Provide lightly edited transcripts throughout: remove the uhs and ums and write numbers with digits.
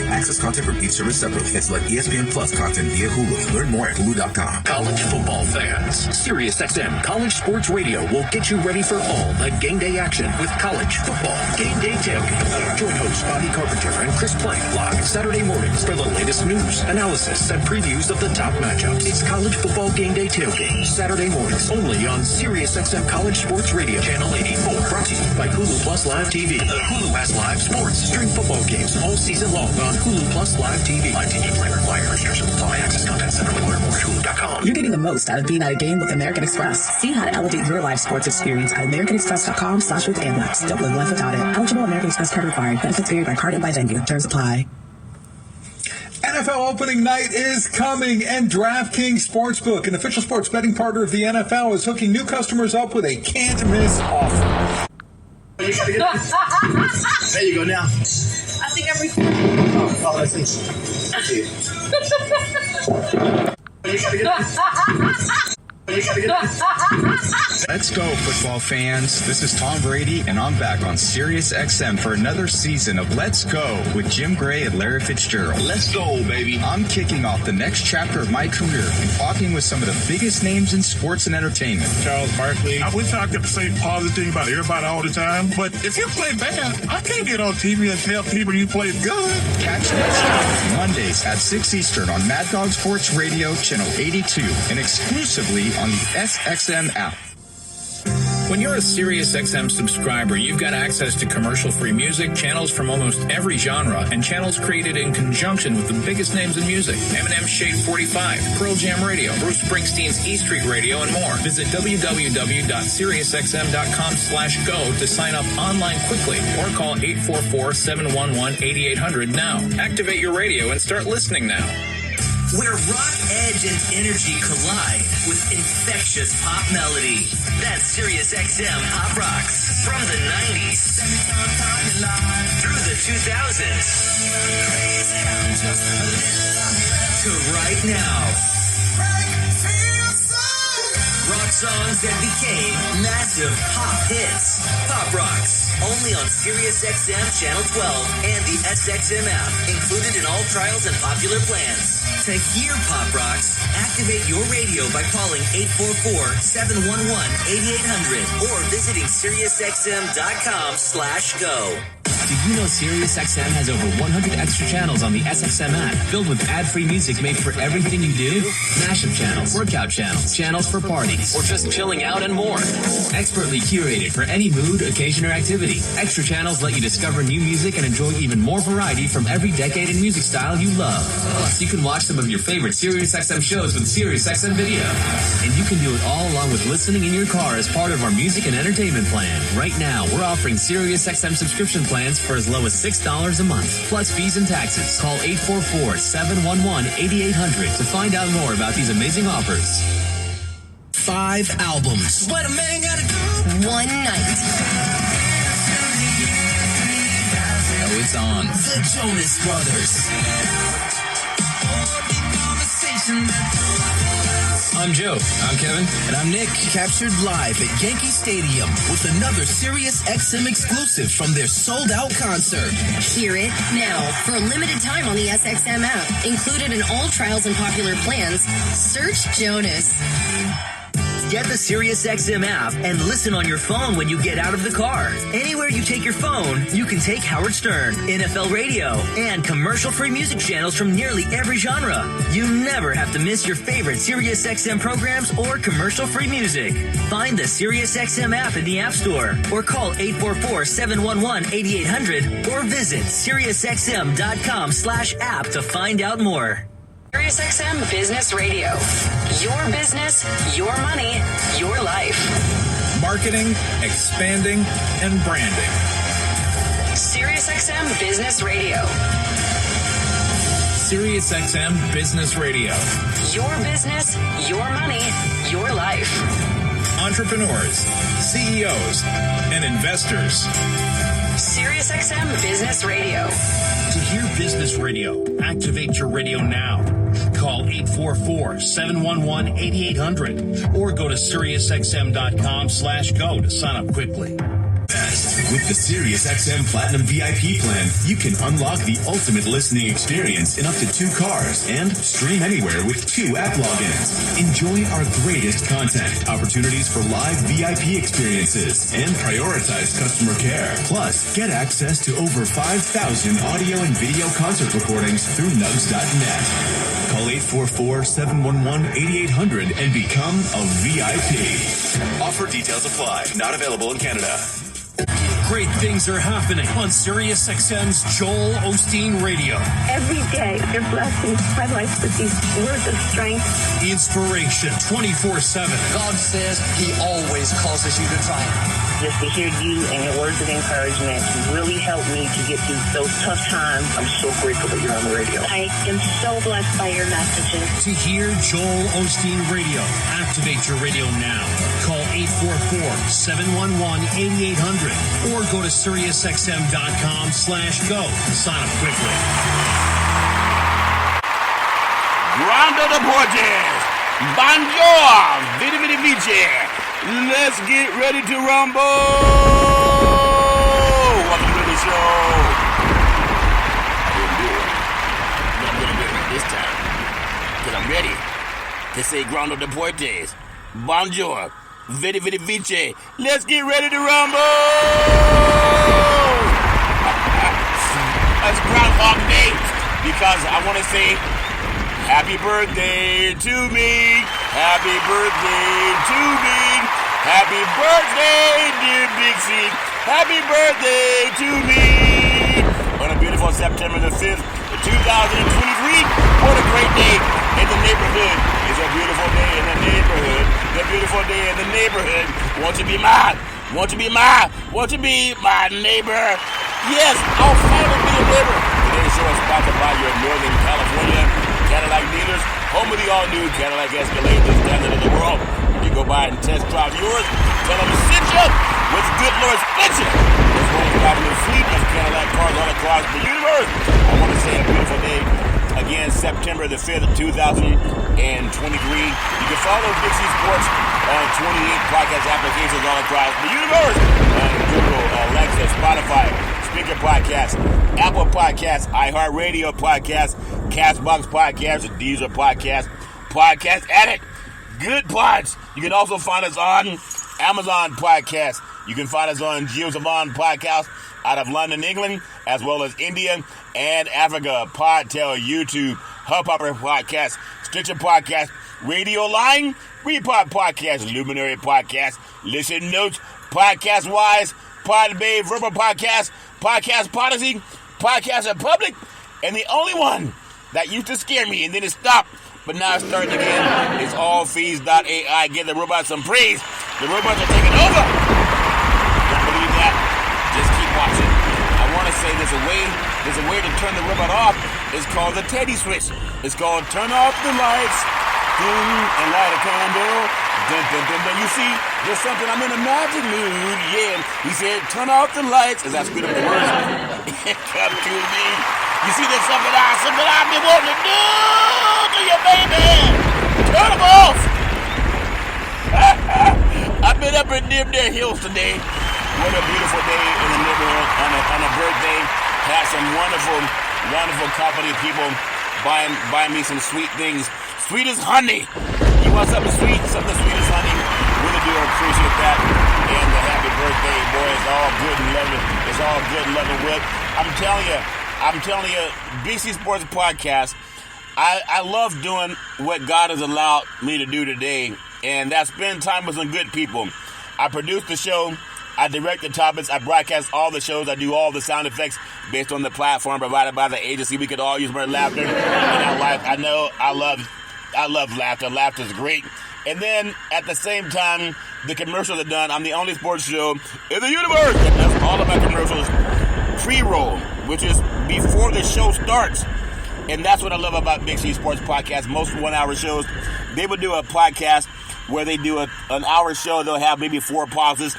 Access content from each service separately and select ESPN Plus content via Hulu. Learn more at hulu.com. College football fans, SiriusXM College Sports Radio will get you ready for all the game day action with college football game day tailgate. Join hosts Bobby Carpenter and Chris Plank live Saturday mornings for the latest news, analysis, and previews of the top matchups. It's college football game day tailgate Saturday mornings only on SiriusXM College Sports Radio, Channel 84. Brought to you by Hulu Plus Live TV. Hulu has live sports. Stream football games all season long on Hulu Plus Live TV. Live TV play required. Restrictions apply. Access content center. Learn more at Hulu.com. You're getting the most out of being at a game with American Express. See how to elevate your live sports experience at AmericanExpress.com/withAmex. Don't live life without it. Eligible American Express card required. Benefits vary by card and by venue. Terms apply. NFL opening night is coming, and DraftKings Sportsbook, an official sports betting partner of the NFL, is hooking new customers up with a can't-miss offer. There you go now. I think I'm recording. Let's go, football fans. This is Tom Brady, and I'm back on SiriusXM for another season of Let's Go with Jim Gray and Larry Fitzgerald. Let's go, baby. I'm kicking off the next chapter of my career and talking with some of the biggest names in sports and entertainment. Charles Barkley. I wish I could say positive thing about everybody all the time, but if you play bad, I can't get on TV and tell people you played good. Catch Let's Go Mondays at 6 Eastern on Mad Dog Sports Radio, Channel 82, and exclusively on the SXM app. When you're a SiriusXM subscriber, you've got access to commercial-free music, channels from almost every genre, and channels created in conjunction with the biggest names in music. Eminem's Shade 45, Pearl Jam Radio, Bruce Springsteen's E Street Radio, and more. Visit www.SiriusXM.com/go to sign up online quickly or call 844-711-8800 now. Activate your radio and start listening now. Where rock, edge, and energy collide with infectious pop melody. That's SiriusXM Pop Rocks. From the 90s through the 2000s to right now. Rock songs that became massive pop hits. Pop Rocks. Only on SiriusXM Channel 12 and the SXM app. Included in all trials and popular plans. To hear Pop Rocks, activate your radio by calling 844-711-8800 or visiting SiriusXM.com/go. Did you know SiriusXM has over 100 extra channels on the SXM app, filled with ad-free music made for everything you do? Mashup channels, workout channels, channels for parties, or just chilling out and more. Expertly curated for any mood, occasion, or activity. Extra channels let you discover new music and enjoy even more variety from every decade and music style you love. Plus, you can watch some of your favorite SiriusXM shows with SiriusXM Video. And you can do it all along with listening in your car as part of our music and entertainment plan. Right now, we're offering SiriusXM subscription plans for as low as $6 a month, plus fees and taxes. Call 844-711-8800 to find out more about these amazing offers. 5 albums. What a man gotta do. One night. Oh, it's on. The Jonas Brothers. I'm Joe. I'm Kevin. And I'm Nick. Captured live at Yankee Stadium with another SiriusXM exclusive from their sold-out concert. Hear it now. For a limited time on the SXM app. Included in all trials and popular plans. Search Jonas. Get the SiriusXM app and listen on your phone when you get out of the car. Anywhere you take your phone, you can take Howard Stern, NFL Radio, and commercial-free music channels from nearly every genre. You never have to miss your favorite SiriusXM programs or commercial-free music. Find the SiriusXM app in the App Store or call 844-711-8800 or visit SiriusXM.com/app to find out more. SiriusXM Business Radio. Your business, your money, your life. Marketing, expanding, and branding. SiriusXM Business Radio. SiriusXM Business Radio. Your business, your money, your life. Entrepreneurs, CEOs, and investors. SiriusXM Business Radio. To hear Business Radio, activate your radio now. Call 844-711-8800 or go to SiriusXM.com/go to sign up quickly. Best. With the SiriusXM Platinum VIP plan, you can unlock the ultimate listening experience in up to 2 cars and stream anywhere with 2 app logins. Enjoy our greatest content, opportunities for live VIP experiences, and prioritized customer care. Plus, get access to over 5,000 audio and video concert recordings through nugs.net. Call 844-711-8800 and become a VIP. Offer details apply. Not available in Canada. Great things are happening on SiriusXM's Joel Osteen Radio. Every day, you're blessing my life with these words of strength. Inspiration 24/7. God says He always causes you to triumph. Just to hear you and your words of encouragement really helped me to get through those tough times. I'm so grateful that you're on the radio. I am so blessed by your messages. To hear Joel Osteen Radio, activate your radio now. Call 844-711-8800 or go to SiriusXM.com/go. Sign up quickly. Round of the Porches. Bonjour. Vidi vidi vici. Let's get ready to rumble. Welcome to the show. I didn't do it. But I'm going to do it this time. Because I'm ready to say Ground of the Porches. Bonjour. Vidi vidi vici. Let's get ready to rumble. That's Groundhog Day. Because I want to say happy birthday to me. Happy birthday to me. Happy birthday, dear Dixie. Happy birthday to me. On a beautiful September the 5th, 2023. What a great day in the neighborhood. It's a beautiful day in the neighborhood. The beautiful day in the neighborhood. Won't you be my? Won't you be my? Won't you be my neighbor? Yes, I'll finally be a neighbor. Today's show is sponsored by your Northern California Cadillac dealers, home of the all-new Cadillac Escalade, the standard of the world. You go by and test drive yours, tell them to sit you with good Lord split you. As well as driving a fleet of Cadillac cars all across the universe. I want to say a beautiful day. Again, September the 5th, 2023. You can follow Dixie Sports on 28 podcast applications all across the universe. On Google, Alexa, Spotify, Speaker Podcast, Apple Podcasts, iHeartRadio Podcast, Castbox Podcast, Deezer Podcast, Podcast Addict, Good Pods. You can also find us on Amazon Podcast. You can find us on Geosavon Podcast out of London, England, as well as India and Africa. Podtail, YouTube, Hubhopper Podcast, Stitcher Podcast, Radio Line, Repod Podcast, Luminary Podcast, Listen Notes, Podcast Wise, Podbay, Verbal Podcast, Podcast Policy, Podcast Republic, and the only one that used to scare me and then it stopped, but now it's starting again. It's allfees.ai. Give the robots some praise. The robots are taking over. Don't believe that? Just keep watching. I want to say there's a way to turn the robot off. It's called the Teddy switch. It's called turn off the lights, and light a candle. Dun, dun, dun, dun. You see, there's something, I'm in a magic mood. Yeah, he said, turn off the lights. As I spit up the words, come to me. You see, there's something I've been wanting to do to you, baby. Turn them off. I've been up in their hills today. What a beautiful day in the neighborhood on a birthday. Had some wonderful company of people buying me some sweet things. Sweet as honey. You want something sweet? Something sweet as honey. Really do appreciate that. And the happy birthday, boy, it's all good and loving. It's all good and loving with. I'm telling you, BC Sports Podcast, I love doing what God has allowed me to do today, and that's spend time with some good people. I produce the show, I direct the topics, I broadcast all the shows, I do all the sound effects based on the platform provided by the agency. We could all use more laughter in our life. I know I love laughter. Laughter's great. And then, at the same time, the commercials are done. I'm the only sports show in the universe that does all of my commercials pre-roll, which is before the show starts. And that's what I love about Big C Sports Podcast. Most 1-hour shows, they would do a podcast where they do an hour show. They'll have maybe 4 pauses,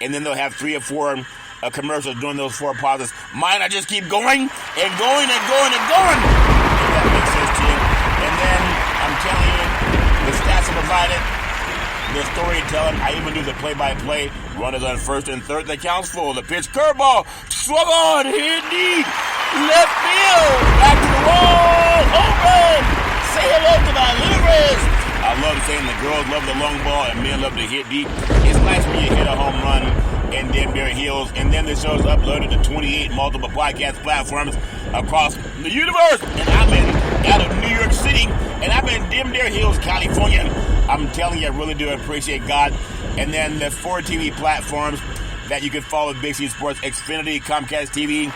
and then they'll have 3 or 4 commercials during those 4 pauses. Mine, I just keep going and going and going and going. If that makes sense to you. And then, I'm telling you, the stats are provided. the storytelling. I even do the play-by-play. Runners on first and third. The count's full. The pitch curveball. Swung on. Hit deep. Left field. Back to the wall. Home run. Say hello to my little Reds. I love saying the girls love the long ball and men love to hit deep. It's nice when you hit a home run in Denver Hills, and then the show is uploaded to 28 multiple podcast platforms across the universe. And I'm out of New York City, and I'm in Denver Hills, California. I'm telling you, I really do appreciate God. And then the 4 TV platforms that you can follow: Big C Sports, Xfinity, Comcast TV,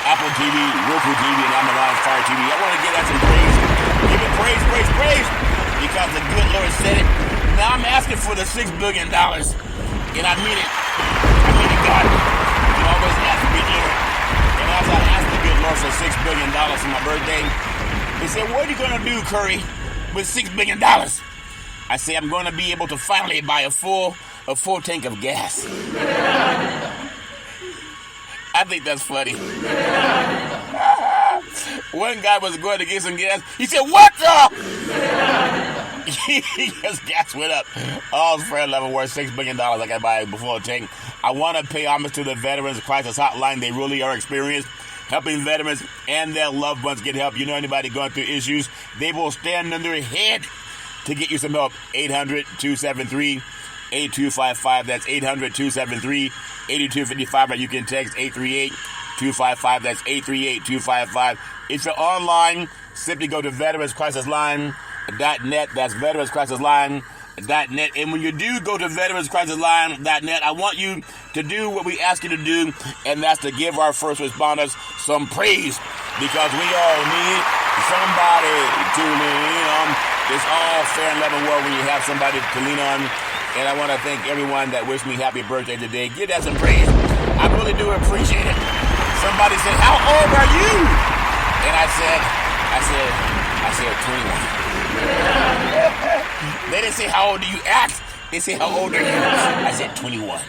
Apple TV, Roku TV, and Amazon Fire TV. I want to give that some praise. Give it praise, praise, praise, because the good Lord said it. Now I'm asking for the $6 billion, and I mean it. I mean it, God. You always ask the good Lord. And as I asked the good Lord for $6 billion for my birthday, he said, what are you going to do, Curry, with $6 billion? I say, I'm going to be able to finally buy a full tank of gas. I think that's funny. One guy was going to get some gas. He said, what the? His gas went up. Oh, friend level worth $6 billion. I got to buy a full tank. I want to pay homage to the Veterans Crisis Hotline. They really are experienced helping veterans and their loved ones get help. You know anybody going through issues, they will stand on their head to get you some help. 800-273-8255. That's 800-273-8255. Or you can text 838-255. That's 838-255. If you're online, simply go to veteranscrisisline.net. That's veteranscrisisline.net. And when you do go to veteranscrisisline.net, I want you to do what we ask you to do, and that's to give our first responders some praise, because we all need somebody to lean on. It's all fair and level world when you have somebody to lean on. And I want to thank everyone that wished me happy birthday today. Give that some praise. I really do appreciate it. Somebody said, how old are you? And I said 21. They didn't say, how old do you act? They say, how old are you? I said 21.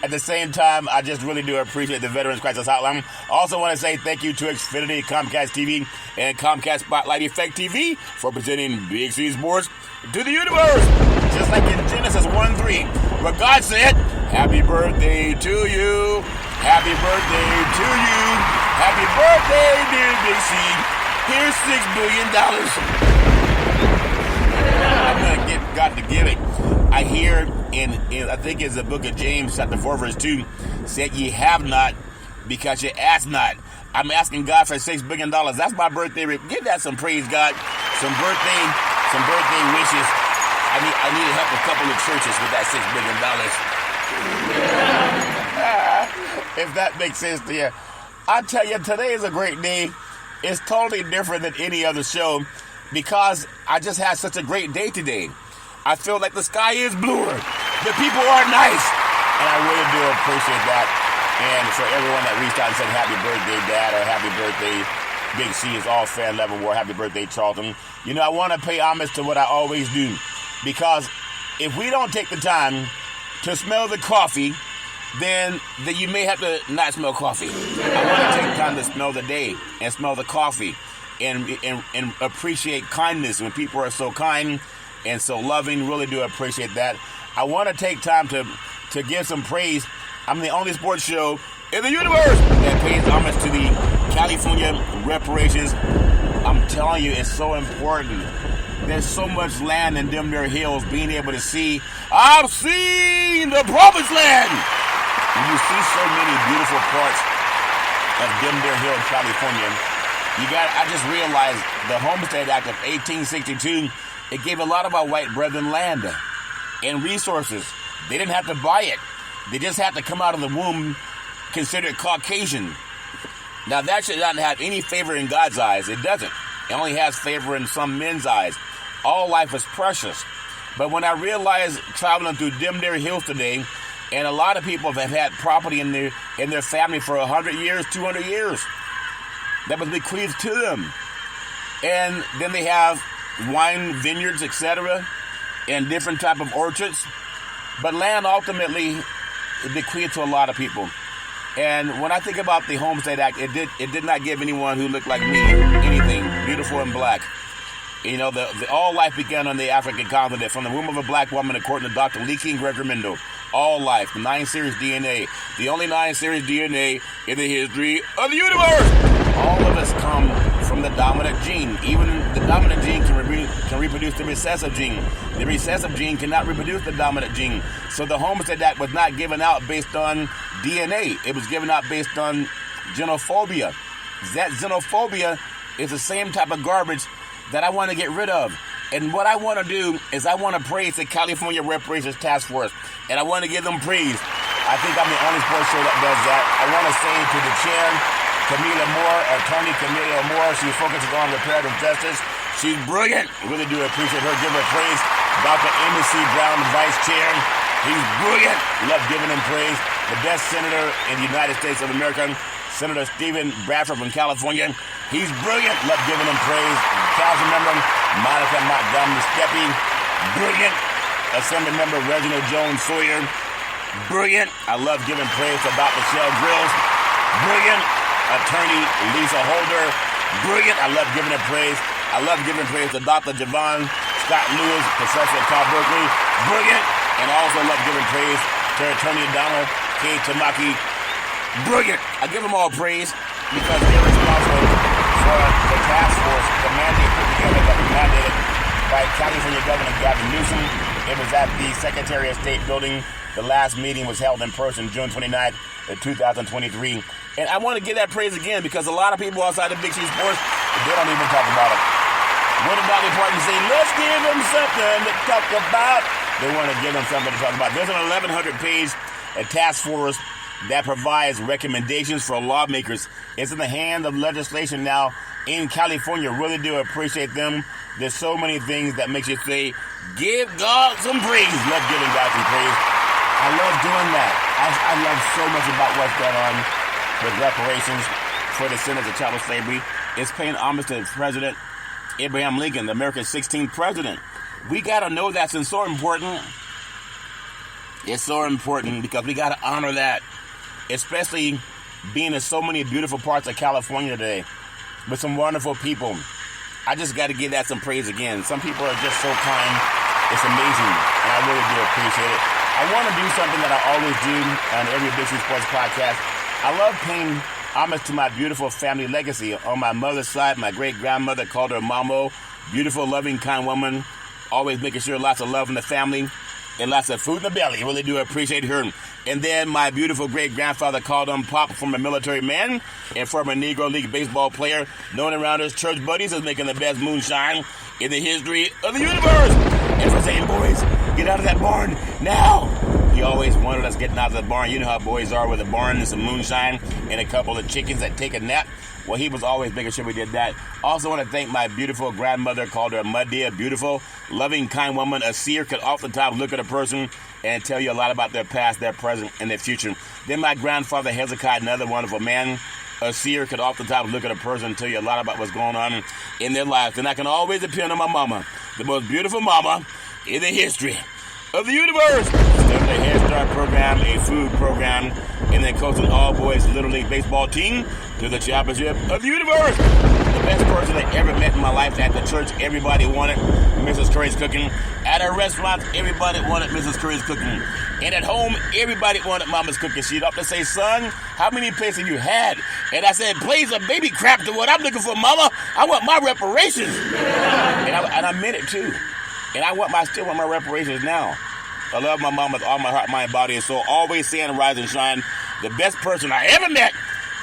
At the same time, I just really do appreciate the Veterans Crisis Hotline. Also want to say thank you to Xfinity, Comcast TV, and Comcast Spotlight Effect TV for presenting Big C Sports to the universe. Just like in Genesis 1:3, where God said, happy birthday to you. Happy birthday to you. Happy birthday, dear Big C. Here's $6 billion. I'm going to get God to give it. I hear in I think it's the book of James, chapter 4, verse 2, said ye have not because you ask not. I'm asking God for $6 billion. That's my birthday. Give that some praise, God. Some birthday wishes. I need to help a couple of churches with that $6 billion. If that makes sense to you. I tell you, today is a great day. It's totally different than any other show because I just had such a great day today. I feel like the sky is bluer. The people are nice. And I really do appreciate that. And for everyone that reached out and said happy birthday, Dad, or happy birthday, Big C, is all fair and level war. Happy birthday, Charlton. You know, I want to pay homage to what I always do. Because if we don't take the time to smell the coffee, then you may have to not smell coffee. I want to take time to smell the day and smell the coffee and appreciate kindness when people are so kind and so loving. Really do appreciate that. I want to take time to give some praise. I'm the only sports show in the universe that pays homage to the California Reparations. I'm telling you, it's so important. There's so much land in Denver Hills being able to see. I've seen the promised land. And you see so many beautiful parts of Denver Hills, California. I just realized the Homestead Act of 1862, it gave a lot of our white brethren land and resources. They didn't have to buy it. They just had to come out of the womb considered Caucasian. Now that should not have any favor in God's eyes. It doesn't. It only has favor in some men's eyes. All life is precious. But when I realized traveling through Denver Hills today, and a lot of people have had property in their family for 100 years, 200 years, that was bequeathed to them. And then they have wine vineyards, etc., and different type of orchards. But land ultimately is bequeathed to a lot of people. And when I think about the Homestead Act, it did not give anyone who looked like me anything, beautiful and black. You know, the all life began on the African continent from the womb of a black woman, according to Dr. Leakey and Gregory Mendel. All life, the 9-series DNA, the only 9-series DNA in the history of the universe. All of us come from the dominant gene. Even the dominant gene can reproduce the recessive gene. The recessive gene cannot reproduce the dominant gene. So the homestead act was not given out based on DNA. It was given out based on xenophobia. That xenophobia is the same type of garbage that I want to get rid of. And what I want to do is I want to praise the California Reparations Task Force. And I want to give them praise. I think I'm the only sports show that does that. I want to say to the chair, Attorney Camila Moore, she focuses on reparative justice. She's brilliant. Really do appreciate her. Give her praise. Dr. Amy C. Brown, the Vice Chair. He's brilliant. Love giving him praise. The best senator in the United States of America, Senator Stephen Bradford from California. He's brilliant. Love giving him praise. Council member Monica Montgomery Steppe. Brilliant. Assembly member Reginald Jones Sawyer. Brilliant. I love giving praise to Dr. Shell Grills. Brilliant. Attorney Lisa Holder. Brilliant. I love giving her praise. I love giving praise to Dr. Javon Scott Lewis, professor at Cal Berkeley. Brilliant. And I also love giving praise to Attorney Donald K. Tamaki. Brilliant. I give them all praise because they're responsible for the task force, the mandate put together that was mandated by California Governor Gavin Newsom. It was at the Secretary of State building. The last meeting was held in person June 29th, 2023. And I want to give that praise again because a lot of people outside of Big C Sports, they don't even talk about it. What about the party say, let's give them something to talk about? They want to give them something to talk about. There's an 1,100-page task force that provides recommendations for lawmakers. It's in the hand of legislation now in California. Really do appreciate them. There's so many things that makes you say, give God some praise. Love giving God some praise. I love doing that. I love so much about what's going on with reparations for the sins of chattel slavery. It's paying homage to President Abraham Lincoln, America's 16th president. We got to know that's so important. It's so important because we got to honor that, especially being in so many beautiful parts of California today with some wonderful people. I just got to give that some praise again. Some people are just so kind. It's amazing, and I really do appreciate it. I want to do something that I always do on every Big C Sports podcast. I love paying homage to my beautiful family legacy. On my mother's side, my great-grandmother called her Mamo. Beautiful, loving, kind woman. Always making sure lots of love in the family and lots of food in the belly. Really do appreciate her. And then my beautiful great-grandfather called him Pop, former military man and former Negro League baseball player, known around his church buddies as making the best moonshine in the history of the universe. And for saying, boys, get out of that barn now. He always wanted us getting out of the barn. You know how boys are with a barn and some moonshine and a couple of chickens that take a nap. Well, he was always making sure we did that. Also want to thank my beautiful grandmother, called her Muddy, a beautiful, loving, kind woman. A seer could off the top look at a person and tell you a lot about their past, their present, and their future. Then my grandfather, Hezekiah, another wonderful man. A seer could off the top look at a person and tell you a lot about what's going on in their lives. And I can always depend on my mama, the most beautiful mama in the history of the universe. Started a Head Start program, a food program, and then coached an all-boys Little League baseball team to the championship of the universe. The best person I ever met in my life. At the church, everybody wanted Mrs. Curry's cooking. At a restaurant, everybody wanted Mrs. Curry's cooking. And at home, everybody wanted Mama's cooking. She'd often say, son, how many plates have you had? And I said, plates of baby crap to what I'm looking for, Mama. I want my reparations. And I meant it, too. And I still want my reparations now. I love my mom with all my heart, mind, body, and soul. Always saying rise and shine. The best person I ever met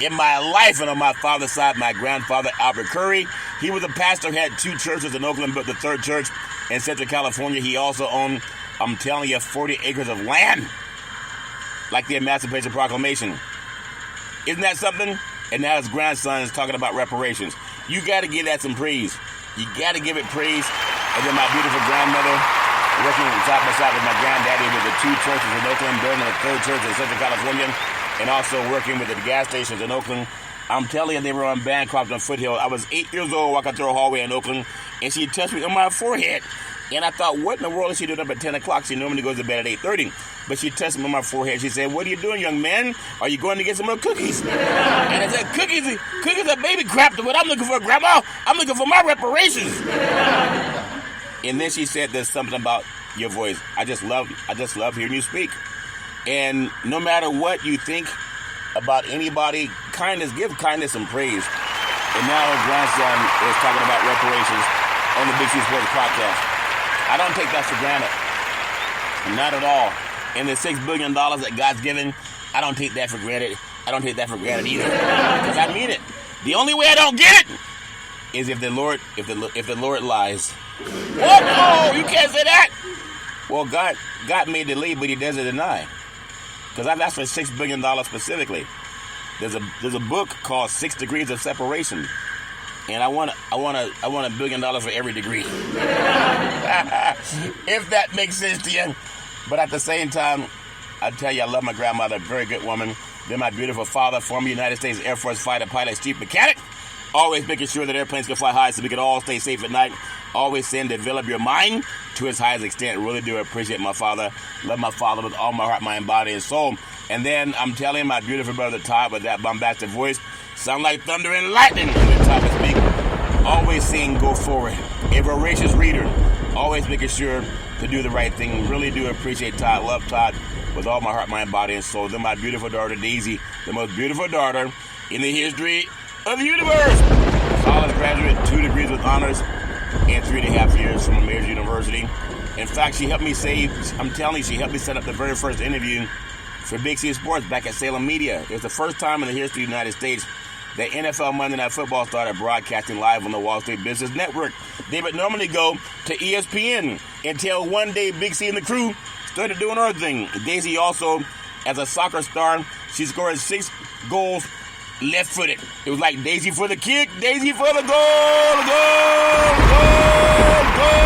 in my life. And on my father's side, my grandfather, Albert Curry. He was a pastor, had 2 churches in Oakland, but the 3rd church in Central California. He also owned, I'm telling you, 40 acres of land. Like the Emancipation Proclamation. Isn't that something? And now his grandson is talking about reparations. You got to give that some praise. You got to give it praise. And then my beautiful grandmother, working side by side with my granddaddy with the 2 churches in Oakland, building a 3rd church in Central California, and also working with the gas stations in Oakland. I'm telling you, they were on Bancroft and Foothill. I was 8 years old walking through a hallway in Oakland, and she touched me on my forehead. And I thought, what in the world is she doing up at 10 o'clock? She normally goes to bed at 8:30. but she touched me on my forehead. She said, "What are you doing, young man? Are you going to get some more cookies?" And I said, Cookies are baby crap. What I'm looking for, Grandma? I'm looking for my reparations. And then she said, "There's something about your voice. I just love hearing you speak. And no matter what you think about anybody, give kindness some praise." And now her grandson is talking about reparations on the Big C Sports podcast. I don't take that for granted. Not at all. And the $6 billion that God's given, I don't take that for granted. I don't take that for granted either. Because I mean it. The only way I don't get it is if the Lord lies. What? No, you can't say that. Well, God may delay, but He doesn't deny. Because I've asked for $6 billion specifically. There's a book called 6 Degrees of Separation, and I want $1 billion for every degree. If that makes sense to you. But at the same time, I tell you, I love my grandmother, very good woman. Then my beautiful father, former United States Air Force fighter pilot, chief mechanic, always making sure that airplanes can fly high so we can all stay safe at night. Always saying develop your mind to its highest extent. Really do appreciate my father. Love my father with all my heart, mind, body, and soul. And then I'm telling my beautiful brother Todd with that bombastic voice, sound like thunder and lightning when Todd would speak. Always saying go forward. A voracious reader. Always making sure to do the right thing. Really do appreciate Todd. Love Todd with all my heart, mind, body, and soul. Then my beautiful daughter Daisy, the most beautiful daughter in the history of the universe. College graduate, 2 degrees with honors, and 3.5 years from a major university. In fact, she helped me she helped me set up the very first interview for Big C Sports back at Salem Media. It was the first time in the history of the United States that NFL Monday Night Football started broadcasting live on the Wall Street Business Network. They would normally go to ESPN until one day Big C and the crew started doing her thing. Daisy also, as a soccer star, she scored 6 goals left-footed. It was like Daisy for the kick, Daisy for the goal, goal, goal, goal.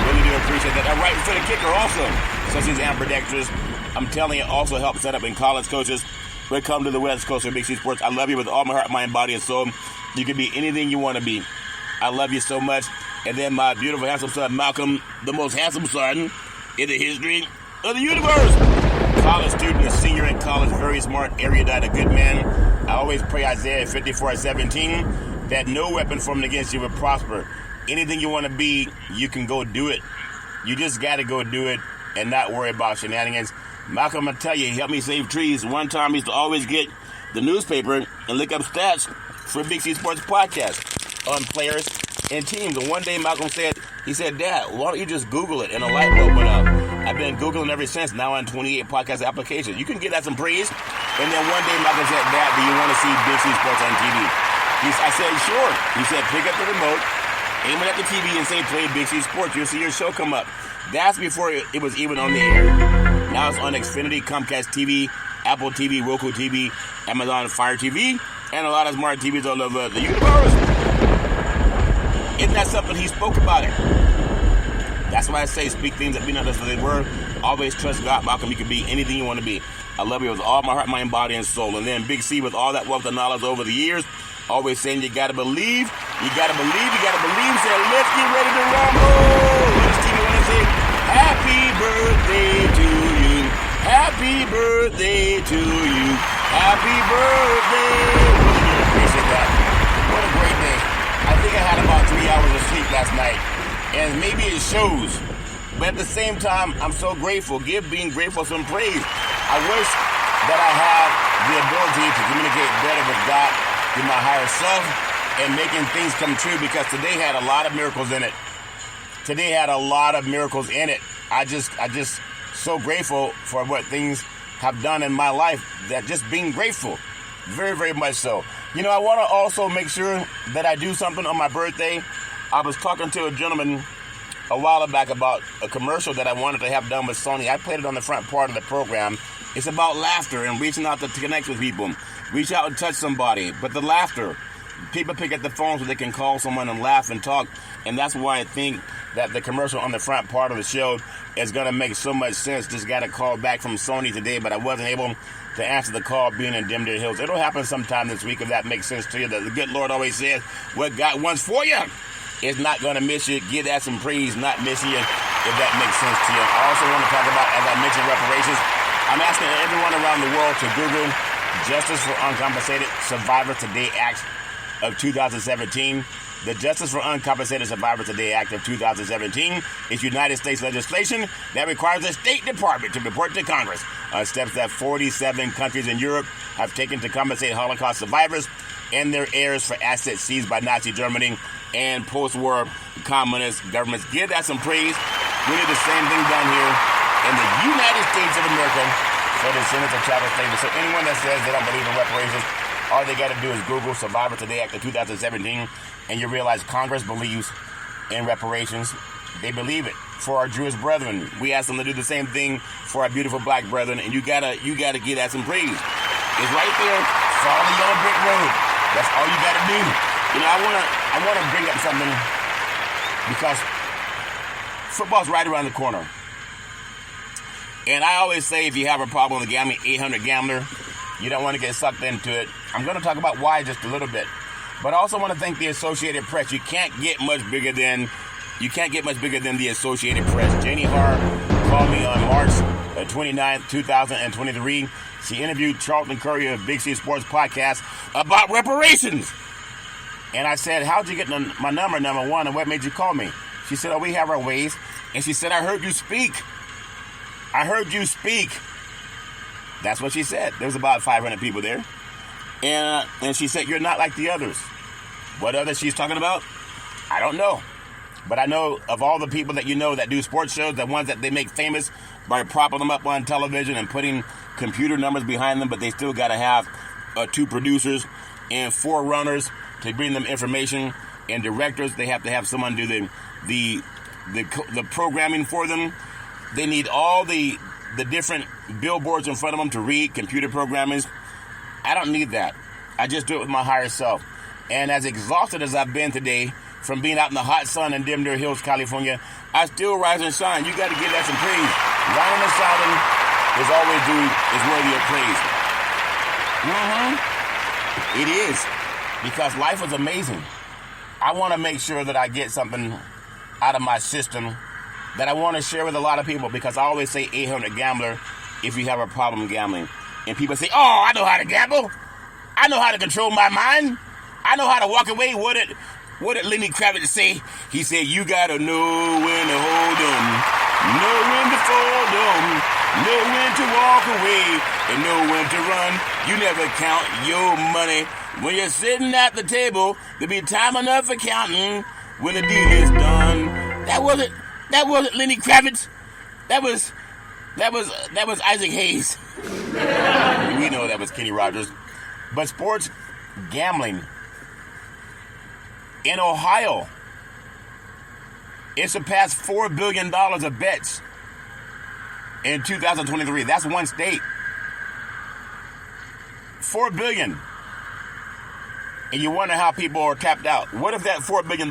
Really do appreciate that. A right-footed kicker also, such as ambidextrous. I'm telling you, also helped set up in college coaches. Welcome to the West Coast of Big C Sports. I love you with all my heart, mind, body, and soul. You can be anything you want to be. I love you so much. And then my beautiful, handsome son, Malcolm, the most handsome son in the history of the universe. College student, a senior in college, very smart, erudite, a good man. I always pray Isaiah 54:17 that no weapon formed against you will prosper. Anything you want to be, you can go do it. You just got to go do it and not worry about shenanigans. Malcolm, I tell you, he helped me save trees. One time, he used to always get the newspaper and look up stats for Big C Sports podcast on players and teams. And one day, Malcolm said, "Dad, why don't you just Google it?" And a light bulb went up. I've been Googling ever since, now on 28 podcast applications. You can give that some praise. And then one day, Malcolm said, "Dad, do you want to see Big C Sports on TV?" I said, "Sure." He said, "Pick up the remote, aim it at the TV, and say, play Big C Sports. You'll see your show come up." That's before it was even on the air. Now it's on Xfinity, Comcast TV, Apple TV, Roku TV, Amazon Fire TV, and a lot of smart TVs all over the universe. Isn't that something? He spoke about it. That's why I say speak things that be not as they were. Always trust God, Malcolm. You can be anything you want to be. I love you with all my heart, mind, body, and soul. And then Big C with all that wealth of knowledge over the years, always saying you got to believe, you got to believe, you got to believe. Saying, let's get ready to rumble. Let's Stevie want to say, happy birthday to you. Happy birthday to you. Happy birthday. Really do appreciate that. What a great day. I think I had about 3 hours of sleep last night. And maybe it shows. But at the same time, I'm so grateful. Give being grateful some praise. I wish that I had the ability to communicate better with God, with my higher self, and making things come true, because today had a lot of miracles in it. Today had a lot of miracles in it. I just so grateful for what things have done in my life, that just being grateful. Very, very much so. You know, I want to also make sure that I do something on my birthday. I was talking to a gentleman a while back about a commercial that I wanted to have done with Sony. I played it on the front part of the program. It's about laughter and reaching out to connect with people. Reach out and touch somebody. But the laughter, people pick up the phone so they can call someone and laugh and talk. And that's why I think that the commercial on the front part of the show is going to make so much sense. Just got a call back from Sony today, but I wasn't able to answer the call being in Denver Hills. It'll happen sometime this week if that makes sense to you. The good Lord always says, what God wants for you is not going to miss you. Give that some praise, not miss you. if that makes sense to you. I also want to talk about, as I mentioned, reparations. I'm asking everyone around the world to Google Justice for Uncompensated Survivors Today Act of 2017. The Justice for Uncompensated Survivors Today Act of 2017 is United States legislation that requires the State Department to report to Congress on steps that 47 countries in Europe have taken to compensate Holocaust survivors and their heirs for assets seized by Nazi Germany and post-war communist governments. Give that some praise. We need the same thing done here in the United States of America for the descendants of chattel slavery. So anyone that says they don't believe in reparations, all they got to do is Google Survivor Today Act of 2017, and you realize Congress believes in reparations. They believe it for our Jewish brethren. We ask them to do the same thing for our beautiful black brethren, and you gotta give that some praise. It's right there. Follow the yellow brick road. That's all you gotta do. You know, I wanna bring up something because football's right around the corner. And I always say, if you have a problem with gambling, 800 Gambler, you don't want to get sucked into it. I'm going to talk about why just a little bit. But I also want to thank the Associated Press. You can't get much bigger than the Associated Press. Janie Harr called me on March 29th, 2023. She interviewed Charlton Curry of Big C Sports Podcast about reparations. And I said, how'd you get my number, number one, and what made you call me? She said, oh, we have our ways. And she said, I heard you speak. I heard you speak. That's what she said. There was about 500 people there. And she said, you're not like the others. What others she's talking about? I don't know. But I know of all the people that you know that do sports shows, the ones that they make famous by propping them up on television and putting computer numbers behind them, but they still got to have 2 producers and 4 runners to bring them information, and directors. They have to have someone do the programming for them. They need all the different billboards in front of them to read, computer programming. I don't need that. I just do it with my higher self. And as exhausted as I've been today from being out in the hot sun in Denver Hills, California, I still rise and shine. You got to give that some praise. Whining and shouting is worthy of praise. It is. Because life is amazing. I want to make sure that I get something out of my system that I want to share with a lot of people, because I always say 800 Gambler if you have a problem gambling. And people say, oh, I know how to gamble. I know how to control my mind. I know how to walk away. What did Lenny Kravitz say? He said, you got to know when to hold them, know when to fold them, know when to walk away, and know when to run. You never count your money. When you're sitting at the table, there'll be time enough for counting when the deal is done. That wasn't Lenny Kravitz. That was Isaac Hayes. We know that was Kenny Rogers. But sports gambling in Ohio, it surpassed $4 billion of bets in 2023. That's one state. $4 billion. And you wonder how people are tapped out. What if that $4 billion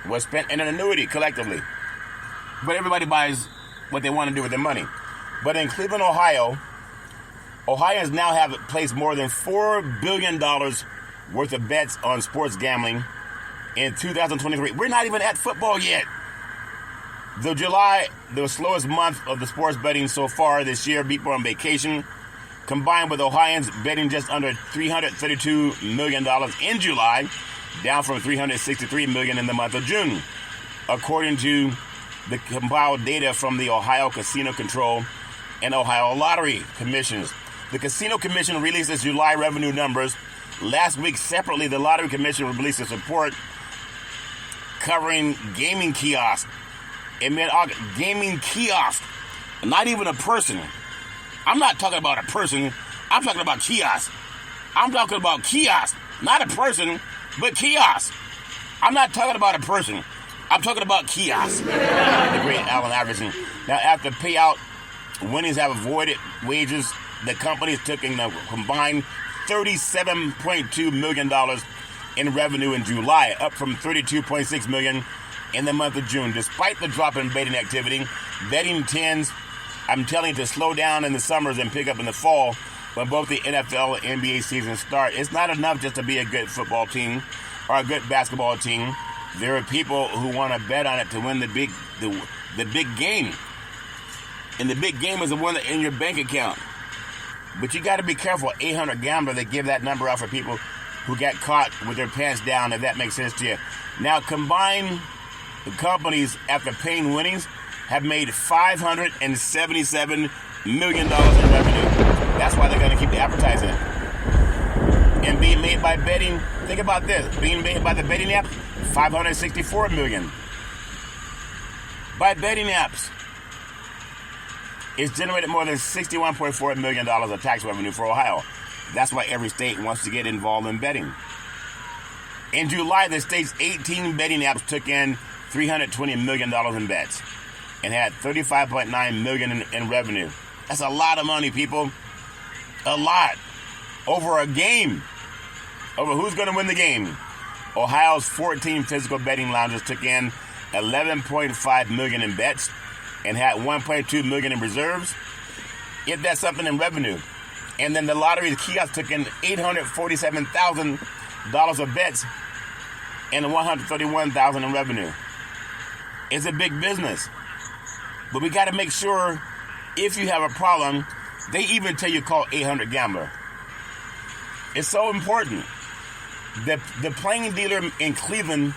was spent in an annuity collectively? But everybody buys what they want to do with their money. But in Cleveland, Ohio, Ohioans now have placed more than $4 billion worth of bets on sports gambling in 2023. We're not even at football yet. Though July, the slowest month of the sports betting so far this year, people on vacation, combined with Ohioans betting just under $332 million in July, down from $363 million in the month of June, according to the compiled data from the Ohio Casino Control and Ohio Lottery Commissions. The Casino Commission released its July revenue numbers. Last week, separately, the Lottery Commission released a report covering gaming kiosks. It meant gaming kiosk, not even a person. I'm not talking about a person. I'm talking about kiosk. I'm talking about kiosk, not a person, but kiosk. I'm not talking about a person. I'm talking about kiosk. The great Allen Iverson. Now, after payout, winnings have avoided wages. The companies took in a combined $37.2 million in revenue in July, up from $32.6 million in the month of June. Despite the drop in betting activity, betting tends, I'm telling you, to slow down in the summers and pick up in the fall when both the NFL and NBA seasons start. It's not enough just to be a good football team or a good basketball team. there are people who want to bet on it to win the big game. And the big game is the one in your bank account. But you got to be careful. 800 Gambler, they give that number out for people who got caught with their pants down, if that makes sense to you. Now, combined companies, after paying winnings, have made $577 million in revenue. That's why they're going to keep advertising it. And being made by betting, think about this, being made by the betting app, $564 million. By betting apps, it's generated more than $61.4 million of tax revenue for Ohio. That's why every state wants to get involved in betting. In July, the state's 18 betting apps took in $320 million in bets and had $35.9 million in revenue. That's a lot of money, people. A lot. Over a game. Over who's going to win the game. Ohio's 14 physical betting lounges took in $11.5 million in bets and had $1.2 million in reserves. If that's something in revenue. And then the lottery's kiosk took in $847,000 of bets and $131,000 in revenue. It's a big business. But we got to make sure if you have a problem, they even tell you call 800 Gambler. It's so important. The playing dealer in Cleveland,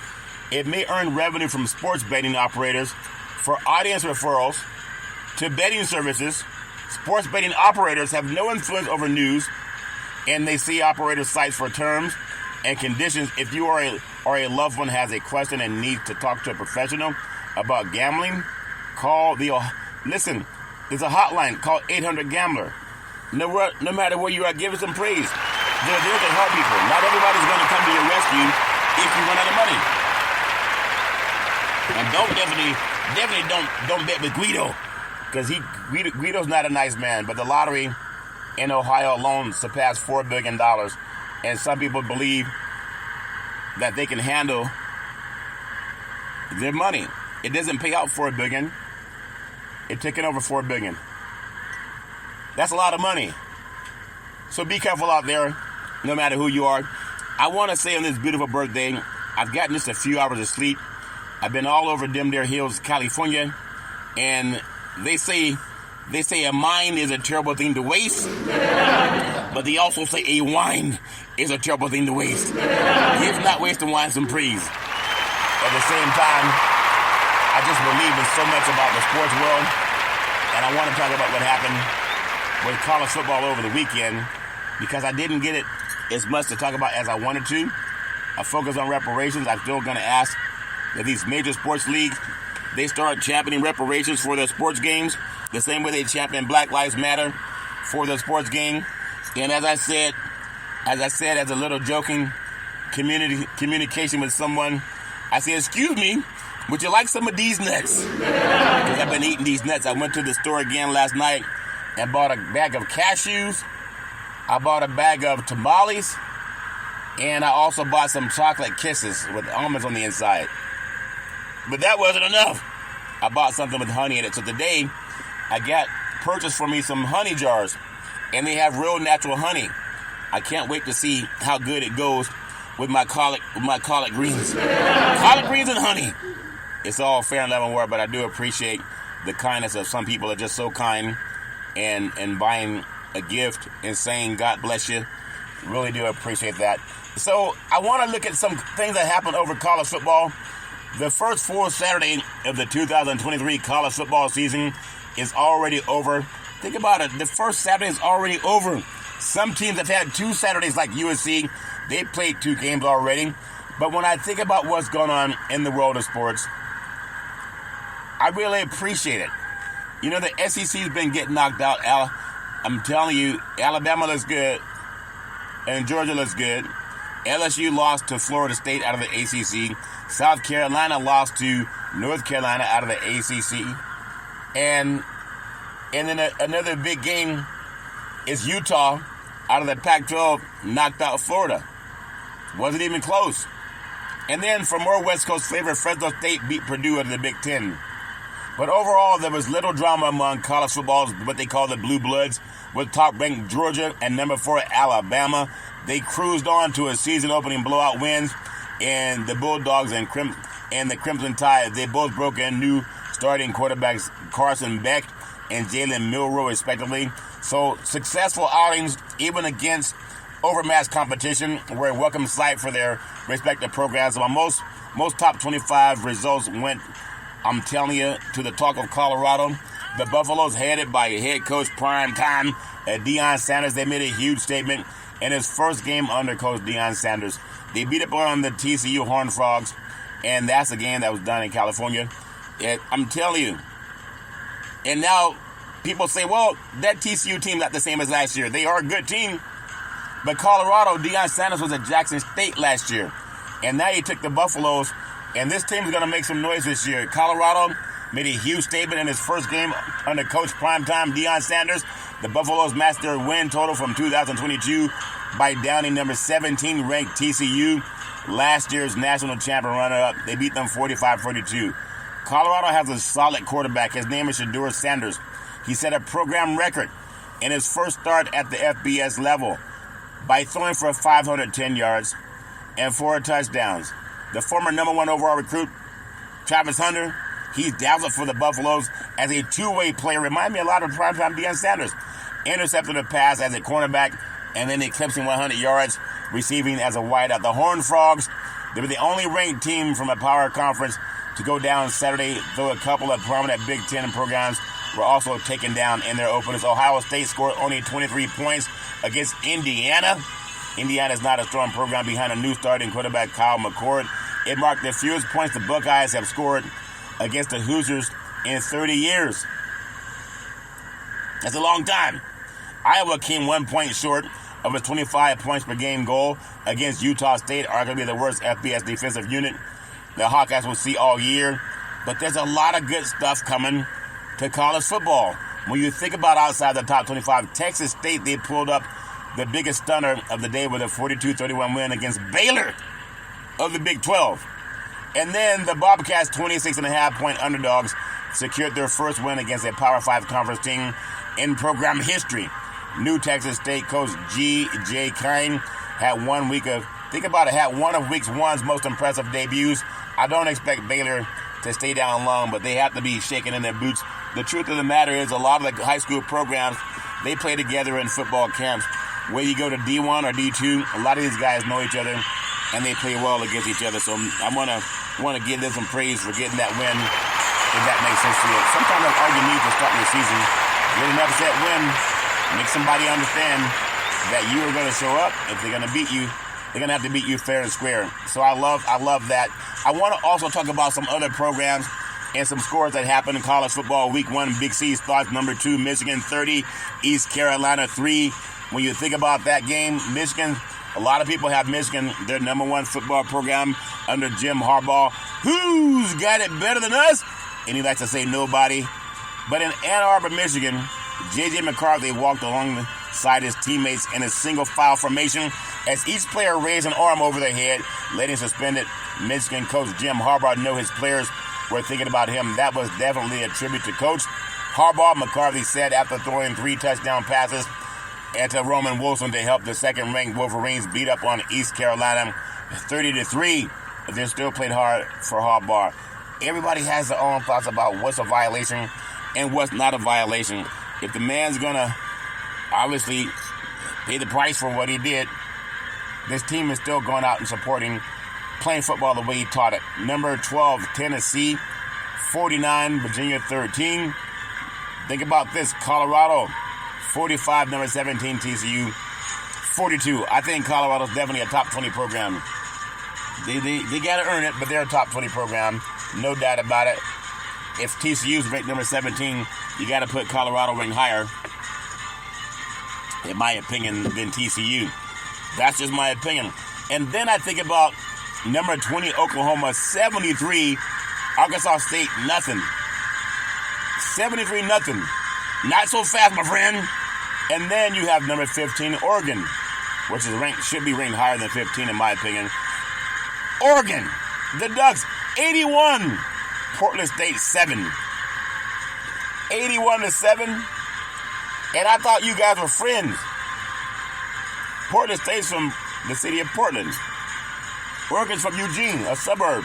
it may earn revenue from sports betting operators for audience referrals to betting services. Sports betting operators have no influence over news, and they see operator sites for terms and conditions. If you or a loved one has a question and needs to talk to a professional about gambling, listen, there's a hotline, call 800 Gambler. No matter where you are, give us some praise. They're there to help people. Not everybody's going to come to your rescue if you run out of money. And definitely don't bet with Guido, because Guido's not a nice man. But the lottery in Ohio alone surpassed $4 billion, and some people believe that they can handle their money. It doesn't pay out $4 billion. It took in over $4 billion. That's a lot of money. So be careful out there, no matter who you are. I want to say on this beautiful birthday, I've gotten just a few hours of sleep. I've been all over Deer Hills, California, and they say a mind is a terrible thing to waste, but they also say a wine is a terrible thing to waste. If not wasting wine, some praise. At the same time, I just believe in so much about the sports world, and I want to talk about what happened with college football over the weekend, because I didn't get it as much to talk about as I wanted to. I focus on reparations. I'm still going to ask that these major sports leagues, they start championing reparations for their sports games, the same way they champion Black Lives Matter for their sports game. And as I said, as a little joking communication with someone, I said, excuse me, would you like some of these nuts? Because I've been eating these nuts. I went to the store again last night and bought a bag of cashews. I bought a bag of tamales. And I also bought some chocolate kisses with almonds on the inside. But that wasn't enough. I bought something with honey in it. So today, I purchased for me some honey jars. And they have real natural honey. I can't wait to see how good it goes with my collard greens. Collard greens and honey. It's all fair and level work, but I do appreciate the kindness of some people that are just so kind and buying a gift and saying, God bless you. Really do appreciate that. So I want to look at some things that happened over college football. The first full Saturday of the 2023 college football season is already over. Think about it. The first Saturday is already over. Some teams have had 2 Saturdays like USC. They played 2 games already. But when I think about what's going on in the world of sports, I really appreciate it. You know, the SEC's been getting knocked out. I'm telling you, Alabama looks good and Georgia looks good. LSU lost to Florida State out of the ACC. South Carolina lost to North Carolina out of the ACC. And then another big game is Utah out of the Pac-12 knocked out Florida. Wasn't even close. And then for more West Coast flavor, Fresno State beat Purdue out of the Big Ten. But overall, there was little drama among college football's what they call the Blue Bloods, with top-ranked Georgia and number 4 Alabama. They cruised on to a season-opening blowout wins, and the Bulldogs and and the Crimson Tide. They both broke in new starting quarterbacks Carson Beck and Jalen Milroe, respectively. So successful outings, even against overmatched competition, were a welcome sight for their respective programs. So most top 25 results went, I'm telling you, to the talk of Colorado. The Buffaloes, headed by head coach prime time Deion Sanders, they made a huge statement in his first game under coach Deion Sanders. They beat up on the TCU Horned Frogs, and that's a game that was done in California. I'm telling you. And now people say, well, that TCU team not the same as last year. They are a good team. But Colorado, Deion Sanders was at Jackson State last year. And now he took the Buffaloes, and this team is going to make some noise this year. Colorado made a huge statement in his first game under coach primetime Deion Sanders. The Buffaloes matched their win total from 2022 by downing number 17 ranked TCU, last year's national champion runner-up. They beat them 45-42. Colorado has a solid quarterback. His name is Shedeur Sanders. He set a program record in his first start at the FBS level by throwing for 510 yards and 4 touchdowns. The former number 1 overall recruit, Travis Hunter, he's dazzled for the Buffaloes as a two-way player. Remind me a lot of primetime Deion Sanders. Intercepted a pass as a cornerback and then eclipsing 100 yards, receiving as a wideout. The Horned Frogs, they were the only ranked team from a power conference to go down Saturday, though a couple of prominent Big Ten programs were also taken down in their openers. Ohio State scored only 23 points against Indiana. Indiana is not a strong program behind a new starting quarterback, Kyle McCord. It marked the fewest points the Buckeyes have scored against the Hoosiers in 30 years. That's a long time. Iowa came 1 point short of a 25 points per game goal against Utah State, arguably the worst FBS defensive unit the Hawkeyes will see all year. But there's a lot of good stuff coming to college football. When you think about outside the top 25, Texas State, they pulled up the biggest stunner of the day with a 42-31 win against Baylor of the Big 12. And then the Bobcats, 26.5-point underdogs, secured their first win against a Power 5 conference team in program history. New Texas State coach G.J. Kine had 1 week of, think about it, had one of week one's most impressive debuts. I don't expect Baylor to stay down long, but they have to be shaking in their boots. The truth of the matter is a lot of the high school programs, they play together in football camps. Whether you go to D1 or D2, a lot of these guys know each other, and they play well against each other. So I want to give them some praise for getting that win, if that makes sense to you. Sometimes that's all you need to start your season. Get an upset win, make somebody understand that you are going to show up. If they're going to beat you, they're going to have to beat you fair and square. So I love that. I want to also talk about some other programs and some scores that happened in college football. Week 1, Big C's thoughts. Number 2, Michigan 30, East Carolina 3. When you think about that game, Michigan, a lot of people have Michigan, their number 1 football program under Jim Harbaugh. Who's got it better than us? And he likes to say nobody. But in Ann Arbor, Michigan, J.J. McCarthy walked alongside his teammates in a single file formation as each player raised an arm over their head, letting suspended Michigan coach Jim Harbaugh know his players were thinking about him. That was definitely a tribute to Coach Harbaugh, McCarthy said after throwing 3 touchdown passes and to Roman Wilson to help the second-ranked Wolverines beat up on East Carolina 30-3. They still played hard for Harbaugh. Everybody has their own thoughts about what's a violation and what's not a violation. If the man's going to obviously pay the price for what he did, this team is still going out and supporting playing football the way he taught it. Number 12, Tennessee, 49, Virginia 13. Think about this, Colorado, 45, number 17, TCU, 42. I think Colorado's definitely a top 20 program. They got to earn it, but they're a top 20 program, no doubt about it. If TCU's ranked number 17, you got to put Colorado ranked higher, in my opinion, than TCU. That's just my opinion. And then I think about number 20, Oklahoma, 73, Arkansas State, nothing. 73, nothing. Not so fast, my friend. And then you have number 15, Oregon, which is should be ranked higher than 15 in my opinion. Oregon, the Ducks, 81, Portland State, 7. 81-7. And I thought you guys were friends. Portland State's from the city of Portland. Oregon's from Eugene, a suburb.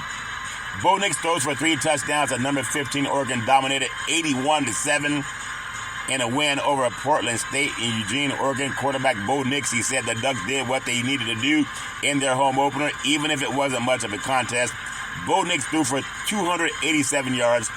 Bo Nix throws for 3 touchdowns at number 15. Oregon dominated 81-7 in a win over Portland State in Eugene, Oregon. Quarterback Bo Nix, he said the Ducks did what they needed to do in their home opener, even if it wasn't much of a contest. Bo Nix threw for 287 yards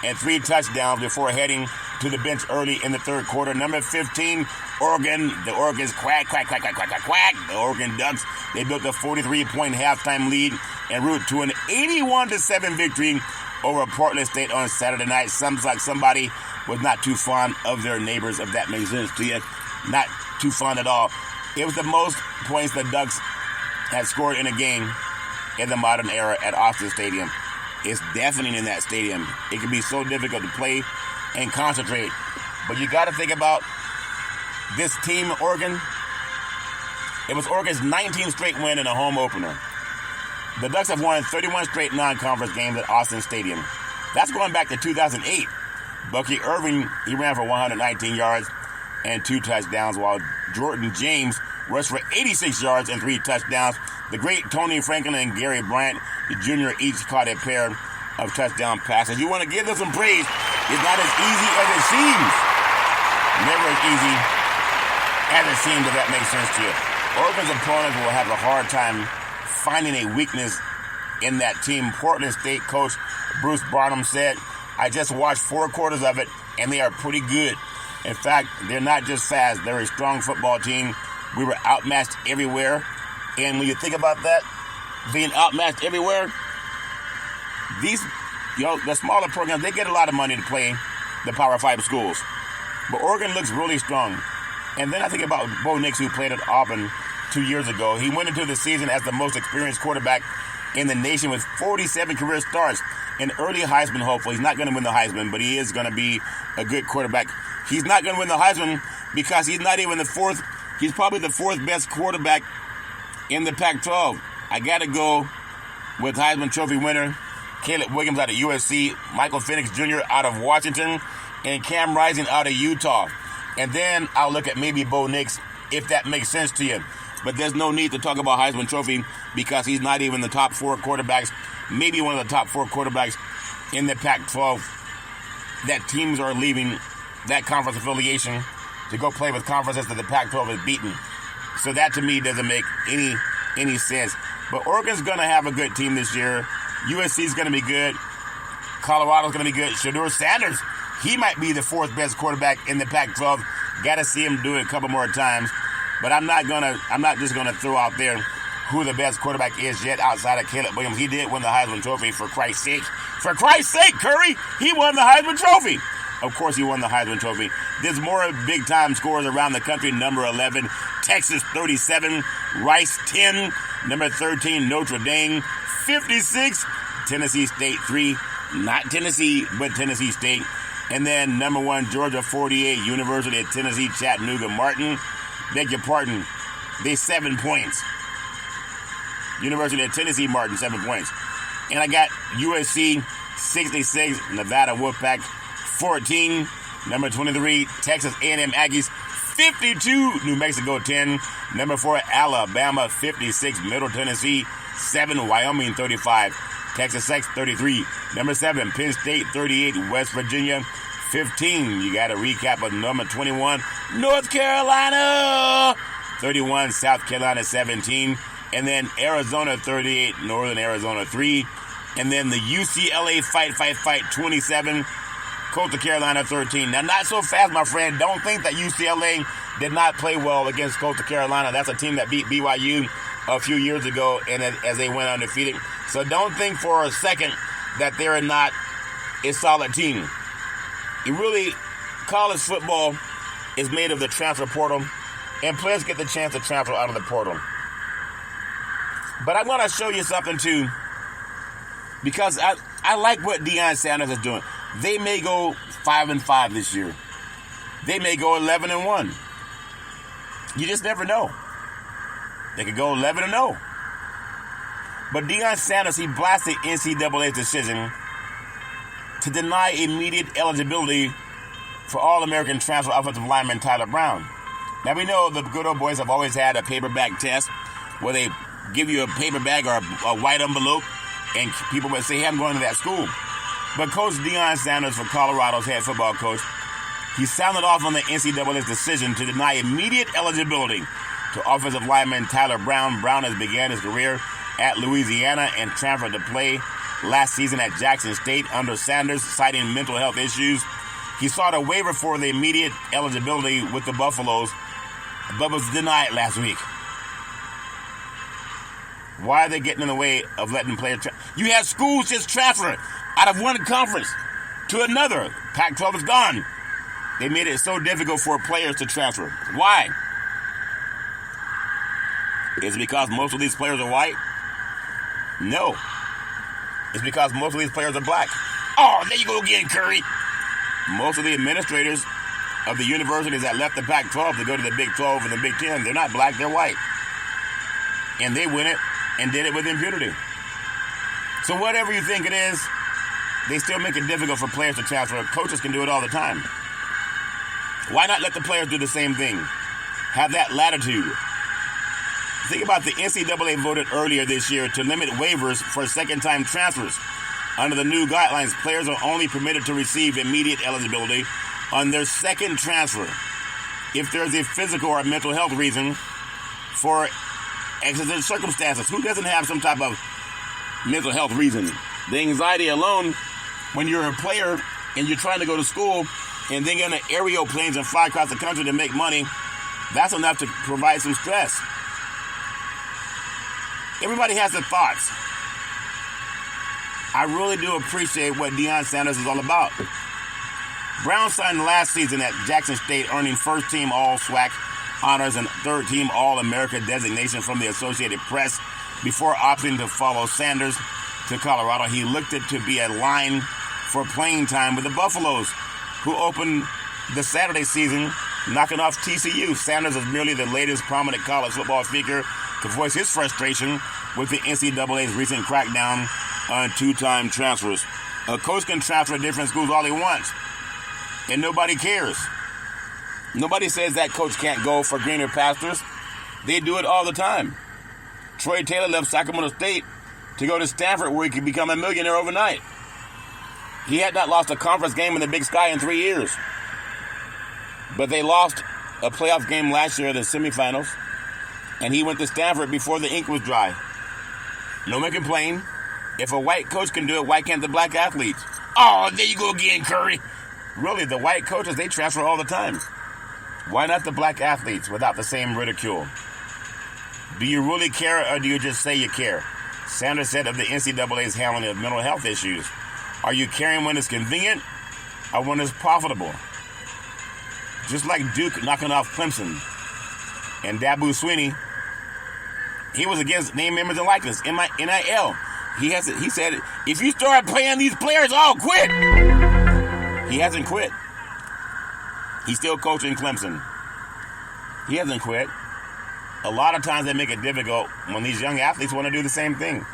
and 3 touchdowns before heading to the bench early in the third quarter. Number 15, Oregon. The Oregon's quack. The Oregon Ducks, they built a 43-point halftime lead en route to an 81-7 victory over Portland State on Saturday night. Sounds like somebody was not too fond of their neighbors, if that makes sense to you. Not too fond at all. It was the most points the Ducks had scored in a game in the modern era at Austin Stadium. It's deafening in that stadium. It can be so difficult to play and concentrate. But you got to think about this team, Oregon. It was Oregon's 19th straight win in a home opener. The Ducks have won 31 straight non-conference games at Austin Stadium. That's going back to 2008. Bucky Irving, he ran for 119 yards and 2 touchdowns, while Jordan James rushed for 86 yards and 3 touchdowns. The great Tony Franklin and Gary Bryant, the junior, each caught a pair of touchdown passes. You want to give them some praise. It's not as easy as it seems. Never as easy as it seems, if that makes sense to you. Oregon's opponents will have a hard time finding a weakness in that team. Portland State coach Bruce Barnum said, I just watched 4 quarters of it, and they are pretty good. In fact, they're not just fast. They're a strong football team. We were outmatched everywhere. And when you think about that, being outmatched everywhere, these, the smaller programs, they get a lot of money to play the Power 5 schools. But Oregon looks really strong. And then I think about Bo Nix, who played at Auburn 2 years ago. He went into the season as the most experienced quarterback in the nation with 47 career starts. An early Heisman hopeful. He's not going to win the Heisman, but he is going to be a good quarterback. He's not going to win the Heisman because he's not even the 4th. He's probably the 4th best quarterback in the Pac-12. I got to go with Heisman Trophy winner Caleb Williams out of USC, Michael Penix Jr. out of Washington, and Cam Rising out of Utah. And then I'll look at maybe Bo Nix, if that makes sense to you. But there's no need to talk about Heisman Trophy because he's not even the top 4 quarterbacks, maybe one of the top 4 quarterbacks in the Pac-12. That teams are leaving that conference affiliation to go play with conferences that the Pac-12 has beaten. So that to me doesn't make any sense. But Oregon's going to have a good team this year. USC's going to be good. Colorado's going to be good. Shedeur Sanders, he might be the 4th best quarterback in the Pac-12. Got to see him do it a couple more times. But I'm not just gonna throw out there who the best quarterback is yet outside of Caleb Williams. He did win the Heisman Trophy, for Christ's sake. For Christ's sake, Curry, he won the Heisman Trophy. Of course he won the Heisman Trophy. There's more big-time scores around the country. Number 11, Texas 37, Rice 10, number 13, Notre Dame 56, Tennessee State 3, not Tennessee, but Tennessee State. And then number 1, Georgia 48, University of Tennessee, Chattanooga Martin. Beg your pardon, they 7 points. University of Tennessee Martin, 7 points. And I got USC 66, Nevada Wolfpack 14, number 23, Texas A&M Aggies 52, New Mexico 10, number 4, Alabama 56, Middle Tennessee 7, Wyoming 35, Texas Tech 33, number 7, Penn State 38, West Virginia 15. You got a recap of number 21, North Carolina 31, South Carolina 17, and then Arizona 38, Northern Arizona 3, and then the UCLA fight 27, Coastal Carolina 13. Now, not so fast, my friend. Don't think that UCLA did not play well against Coastal Carolina. That's a team that beat BYU a few years ago, and as they went undefeated. So don't think for a second that they're not a solid team. College football is made of the transfer portal, and players get the chance to transfer out of the portal. But I'm going to show you something, too, because I like what Deion Sanders is doing. They may go 5-5 this year. They may go 11-1. You just never know. They could go 11-0. But Deion Sanders, he blasted NCAA's decision to deny immediate eligibility for All-American transfer offensive lineman Tyler Brown. Now, we know the good old boys have always had a paper bag test where they give you a paper bag or a white envelope, and people would say, hey, I'm going to that school. But Coach Deion Sanders for Colorado's head football coach, he sounded off on the NCAA's decision to deny immediate eligibility to offensive lineman Tyler Brown. Brown has began his career at Louisiana and transferred to play last season at Jackson State under Sanders, citing mental health issues. He sought a waiver for the immediate eligibility with the Buffaloes, but was denied last week. Why are they getting in the way of letting players You had schools just transfer out of one conference to another. Pac-12 is gone. They made it so difficult for players to transfer. Why? Is it because most of these players are white? No. It's because most of these players are black. Oh, there you go again, Curry. Most of the administrators of the universities that left the Pac-12 to go to the Big 12 and the Big 10, they're not black, they're white. And they win it and did it with impunity. So whatever you think it is, they still make it difficult for players to transfer. Coaches can do it all the time. Why not let the players do the same thing? Have that latitude. Think about the NCAA voted earlier this year to limit waivers for second-time transfers. Under the new guidelines, players are only permitted to receive immediate eligibility on their second transfer if there's a physical or mental health reason for exigent circumstances. Who doesn't have some type of mental health reason? The anxiety alone, when you're a player and you're trying to go to school and then get on aerial planes and fly across the country to make money, that's enough to provide some stress. Everybody has their thoughts. I really do appreciate what Deion Sanders is all about. Brown signed last season at Jackson State, earning first-team All-SWAC honors and third-team All-America designation from the Associated Press. Before opting to follow Sanders to Colorado, he looked it to be a line for playing time with the Buffaloes, who opened the Saturday season knocking off TCU. Sanders is merely the latest prominent college football figure to voice his frustration with the NCAA's recent crackdown on two-time transfers. A coach can transfer to different schools all he wants, and nobody cares. Nobody says that coach can't go for greener pastures. They do it all the time. Troy Taylor left Sacramento State to go to Stanford, where he could become a millionaire overnight. He had not lost a conference game in the Big Sky in 3 years. But they lost a playoff game last year in the semifinals, and he went to Stanford before the ink was dry. No one complain. If a white coach can do it, why can't the black athletes? Oh, there you go again, Curry. Really, the white coaches, they transfer all the time. Why not the black athletes without the same ridicule? Do you really care, or do you just say you care? Sanders said of the NCAA's handling of mental health issues. Are you caring when it's convenient or when it's profitable? Just like Duke knocking off Clemson and Dabu Swinney, he was against name, image, and likeness, NIL. He said, if you start paying these players, I'll quit. He hasn't quit. He's still coaching Clemson. He hasn't quit. A lot of times they make it difficult when these young athletes want to do the same thing.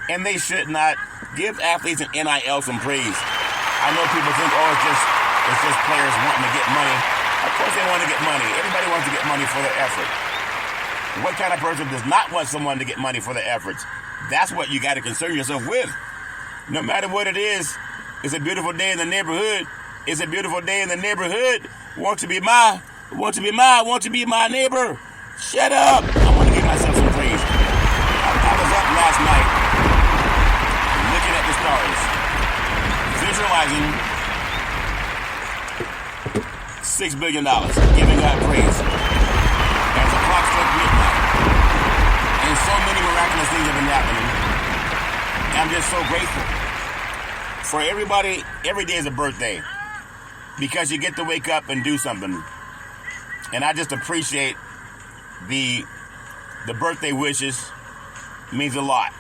And they should not give athletes an NIL some praise. I know people think, it's just players wanting to get money. Of course they want to get money. Everybody wants to get money for their effort. What kind of person does not want someone to get money for their efforts? That's what you got to concern yourself with. No matter what it is, it's a beautiful day in the neighborhood. It's a beautiful day in the neighborhood. Want to be my neighbor. Shut up. I want to give myself some praise. I was up last night looking at the stars, visualizing $6 billion, giving God praise as the clock struck midnight. And so many miraculous things have been happening. I'm just so grateful. For everybody, every day is a birthday because you get to wake up and do something. And I just appreciate the birthday wishes. Means a lot,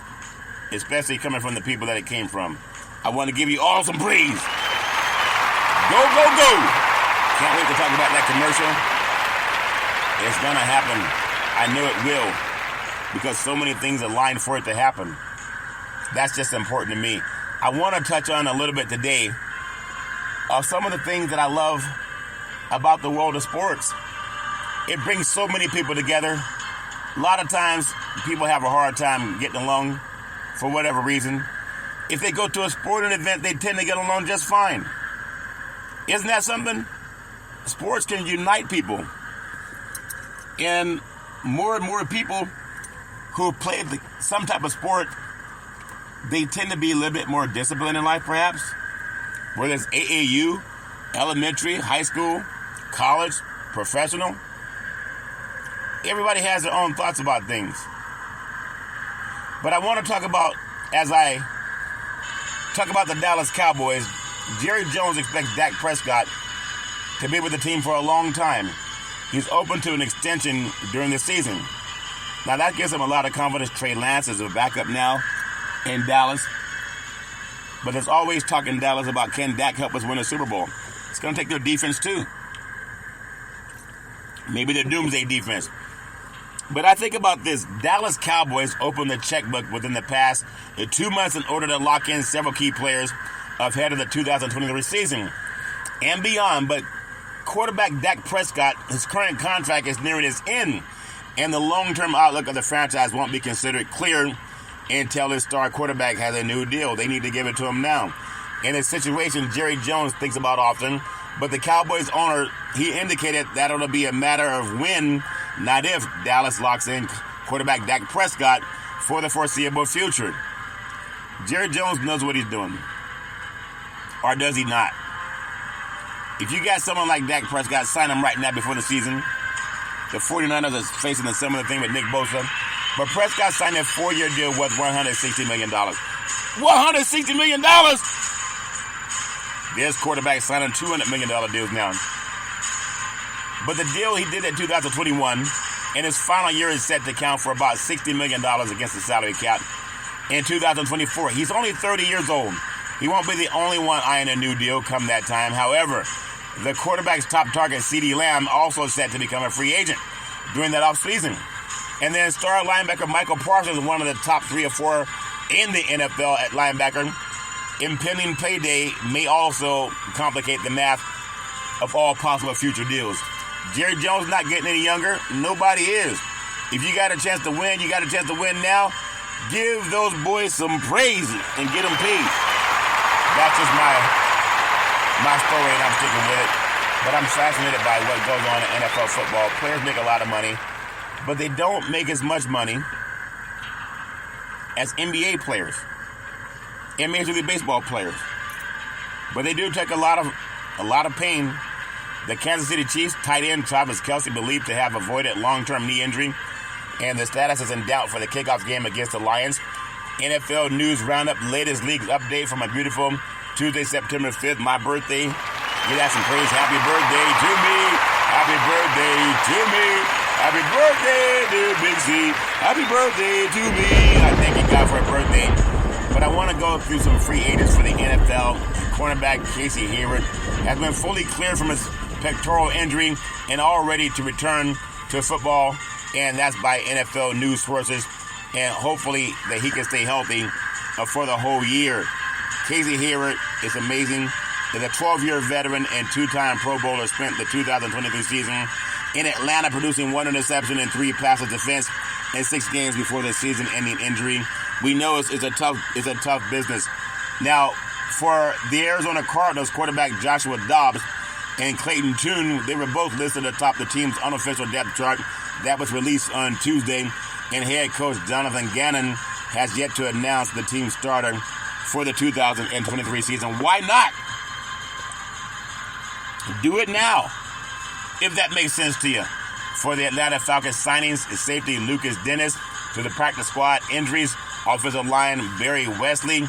especially coming from the people that it came from. I want to give you all some praise. Go, go, go. Can't wait to talk about that commercial. It's going to happen. I know it will, because so many things align for it to happen. That's just important to me. I want to touch on a little bit today of some of the things that I love about the world of sports. It brings so many people together. A lot of times, people have a hard time getting along for whatever reason. if they go to a sporting event, they tend to get along just fine. Isn't that something? Sports can unite people. And more people who play some type of sport, they tend to be a little bit more disciplined in life, perhaps. Whether it's AAU, elementary, high school, college, professional. Everybody has their own thoughts about things. But I want to talk about, as I talk about the Dallas Cowboys, Jerry Jones expects Dak Prescott to be with the team for a long time. He's open to an extension during the season. Now that gives him a lot of confidence. Trey Lance is a backup now in Dallas. But there's always talk in Dallas about, can Dak help us win a Super Bowl? It's going to take their defense too. Maybe their doomsday defense. But I think about this. Dallas Cowboys opened the checkbook within the past 2 months in order to lock in several key players ahead of the 2023 season and beyond. But quarterback Dak Prescott, his current contract is nearing its end, and the long-term outlook of the franchise won't be considered clear until his star quarterback has a new deal. They need to give it to him now. In a situation Jerry Jones thinks about often, but the Cowboys owner, he indicated that it'll be a matter of when, not if, Dallas locks in quarterback Dak Prescott for the foreseeable future. Jerry Jones knows what he's doing. Or does he not? If you got someone like Dak Prescott, sign him right now before the season. The 49ers are facing a similar thing with Nick Bosa. But Prescott signed a 4-year deal worth $160 million. $160 million! There's quarterbacks signing $200 million deals now. But the deal he did in 2021, in his final year, is set to count for about $60 million against the salary cap. In 2024, he's only 30 years old. He won't be the only one eyeing a new deal come that time. However, the quarterback's top target, CeeDee Lamb, also set to become a free agent during that offseason. And then star linebacker Michael Parsons, one of the top 3 or 4 in the NFL at linebacker. Impending payday may also complicate the math of all possible future deals. Jerry Jones not getting any younger. Nobody is. If you got a chance to win, you got a chance to win now. Give those boys some praise and get them paid. That's just my story, and I'm sticking with it. But I'm fascinated by what goes on in NFL football. Players make a lot of money, but they don't make as much money as NBA players and Major League Baseball players. But they do take a lot of pain. The Kansas City Chiefs tight end Travis Kelce believed to have avoided long-term knee injury, and the status is in doubt for the kickoff game against the Lions. NFL News Roundup, latest league update from a beautiful Tuesday, September 5th, my birthday. Give that some praise. Happy birthday to me. Happy birthday to me. Happy birthday to Big C. Happy birthday to me. I thank you, God, for a birthday. But I want to go through some free agents for the NFL. Cornerback Casey Hayward has been fully cleared from his pectoral injury and all ready to return to football, and that's by NFL news sources, and hopefully that he can stay healthy for the whole year. Casey Hayward is amazing. He's a 12-year veteran and 2-time Pro Bowler, spent the 2023 season in Atlanta producing 1 interception and 3 passes defense in 6 games before the season-ending injury. We know it's a tough business. Now, for the Arizona Cardinals, quarterback Joshua Dobbs and Clayton Tune, they were both listed atop the team's unofficial depth chart that was released on Tuesday, and head coach Jonathan Gannon has yet to announce the team starter for the 2023 season. Why not? Do it now, if that makes sense to you. For the Atlanta Falcons signings, is safety Lucas Dennis to the practice squad. Injuries, offensive line Barry Wesley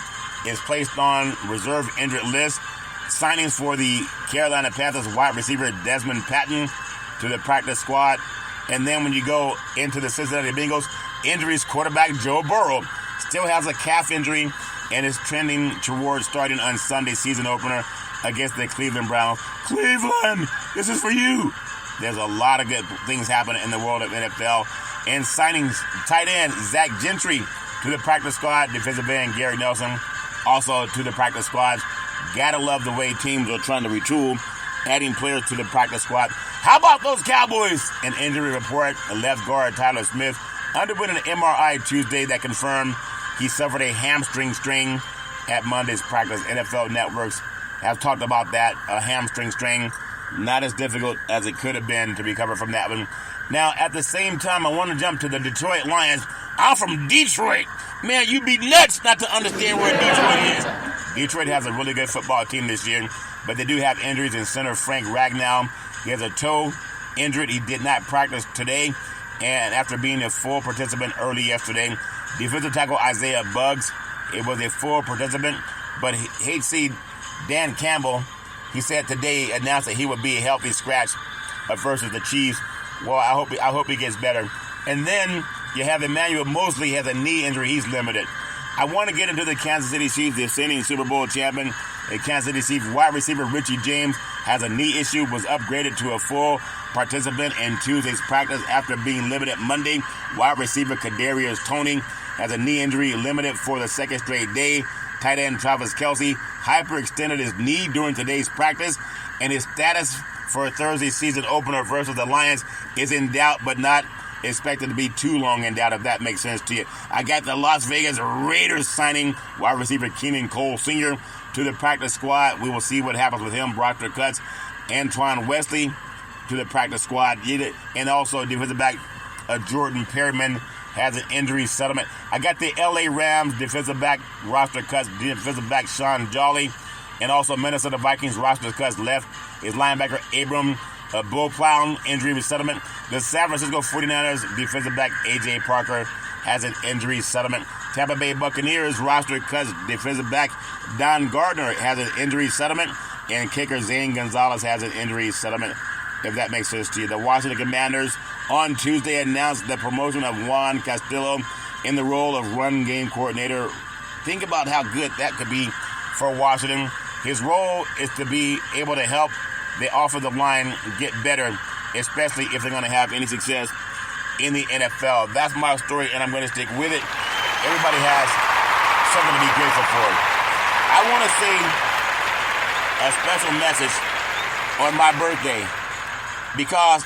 is placed on reserve injured list. Signings for the Carolina Panthers wide receiver Desmond Patton to the practice squad. And then when you go into the Cincinnati Bengals, injuries, quarterback Joe Burrow still has a calf injury and is trending towards starting on Sunday's season opener against the Cleveland Browns. Cleveland, this is for you. There's a lot of good things happening in the world of NFL. And signings, tight end Zach Gentry to the practice squad. Defensive end Gary Nelson also to the practice squad. Gotta love the way teams are trying to retool, adding players to the practice squad. How about those Cowboys? An injury report, left guard Tyler Smith underwent an MRI Tuesday that confirmed he suffered a hamstring strain at Monday's practice. NFL networks have talked about that hamstring strain. Not as difficult as it could have been to recover from that one. Now, at the same time, I want to jump to the Detroit Lions. I'm from Detroit. Man, you'd be nuts not to understand where Detroit is. Detroit has a really good football team this year, but they do have injuries in center Frank Ragnow. He has a toe injured. He did not practice today, and after being a full participant early yesterday. Defensive tackle Isaiah Buggs, it was a full participant, but HC Dan Campbell, he said today, announced that he would be a healthy scratch versus the Chiefs. Well, I hope he gets better. And then you have Emmanuel Mosley has a knee injury. He's limited. I want to get into the Kansas City Chiefs, the defending Super Bowl champion. The Kansas City Chiefs wide receiver Richie James has a knee issue, was upgraded to a full participant in Tuesday's practice after being limited Monday. Wide receiver Kadarius Toney has a knee injury, limited for the second straight day. Tight end Travis Kelce hyperextended his knee during today's practice, and his status for Thursday's season opener versus the Lions is in doubt, but not expected to be too long in doubt, if that makes sense to you. I got the Las Vegas Raiders signing wide receiver Keenan Cole Sr. to the practice squad. We will see what happens with him. Brock Cuts, Antoine Wesley to the practice squad. And also defensive back Jordan Perryman has an injury settlement. I got the LA Rams defensive back roster cuts, defensive back Sean Jolly, and also Minnesota Vikings roster cuts left is linebacker Abram Bullplow injury settlement. The San Francisco 49ers defensive back A.J. Parker has an injury settlement. Tampa Bay Buccaneers roster cuts defensive back Don Gardner has an injury settlement, and kicker Zane Gonzalez has an injury settlement, if that makes sense to you. The Washington Commanders on Tuesday announced the promotion of Juan Castillo in the role of run game coordinator. Think about how good that could be for Washington. His role is to be able to help the offensive line get better, especially if they're going to have any success in the NFL. That's my story, and I'm going to stick with it. Everybody has something to be grateful for. I want to say a special message on my birthday because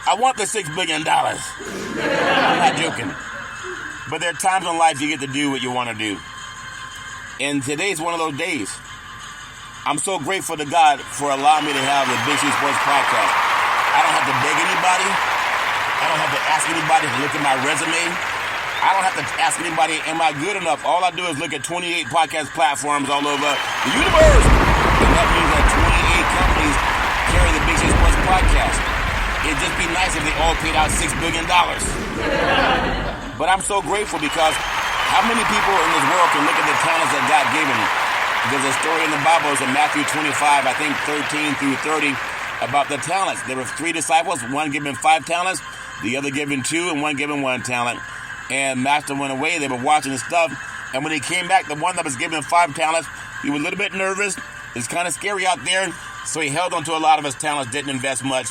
I want the $6 billion. I'm not joking. But there are times in life you get to do what you want to do. And today's one of those days. I'm so grateful to God for allowing me to have the Big C Sports Podcast. I don't have to beg anybody. I don't have to ask anybody to look at my resume. I don't have to ask anybody, am I good enough? All I do is look at 28 podcast platforms all over the universe. And that means that 28 companies carry the Big C Sports Podcast. It'd just be nice if they all paid out $6 billion. But I'm so grateful because how many people in this world can look at the talents that God gave them? There's a story in the Bible in Matthew 25, I think 13 through 30, about the talents. There were 3 disciples, one given 5 talents, the other given 2, and one given 1 talent. And master went away. They were watching the stuff. And when he came back, the one that was given 5 talents, he was a little bit nervous. It's kind of scary out there. So he held on to a lot of his talents, didn't invest much.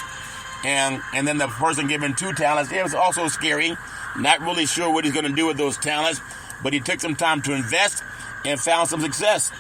And then the person given 2 talents, it was also scary. Not really sure what he's going to do with those talents. But he took some time to invest and found some success.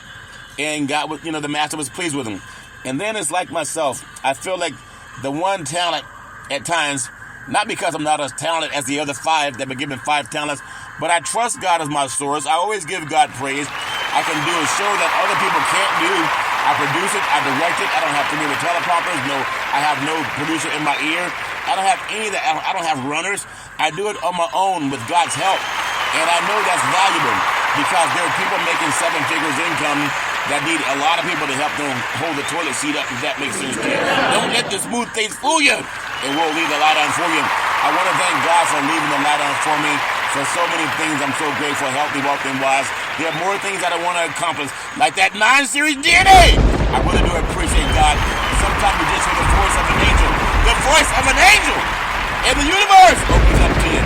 And God, the master was pleased with him. And then it's like myself. I feel like the 1 talent at times, not because I'm not as talented as the other 5 that were given 5 talents, but I trust God as my source. I always give God praise. I can do a show that other people can't do. I produce it. I direct it. I don't have to do the teleprompters. No, I have no producer in my ear. I don't have any of that. I don't have runners. I do it on my own with God's help. And I know that's valuable because there are people making 7 figures income that need a lot of people to help them hold the toilet seat up, if that makes sense to you. Don't let the smooth things fool you, and we'll leave the light on for you. I want to thank God for leaving the light on for me for so many things. I'm so grateful, healthy, wealthy, and wise. There are more things that I want to accomplish, like that 9-series DNA. I really do appreciate God. Sometimes you just hear the voice of an angel. The voice of an angel in the universe opens up to you.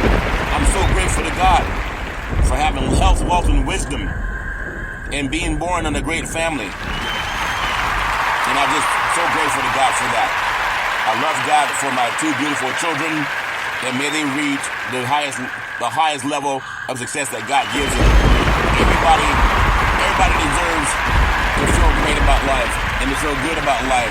I'm so grateful to God for having health, wealth, and wisdom, and being born in a great family. And I'm just so grateful to God for that. I love God for my 2 beautiful children, and may they reach the highest level of success that God gives them. Everybody deserves to feel great about life and to feel good about life.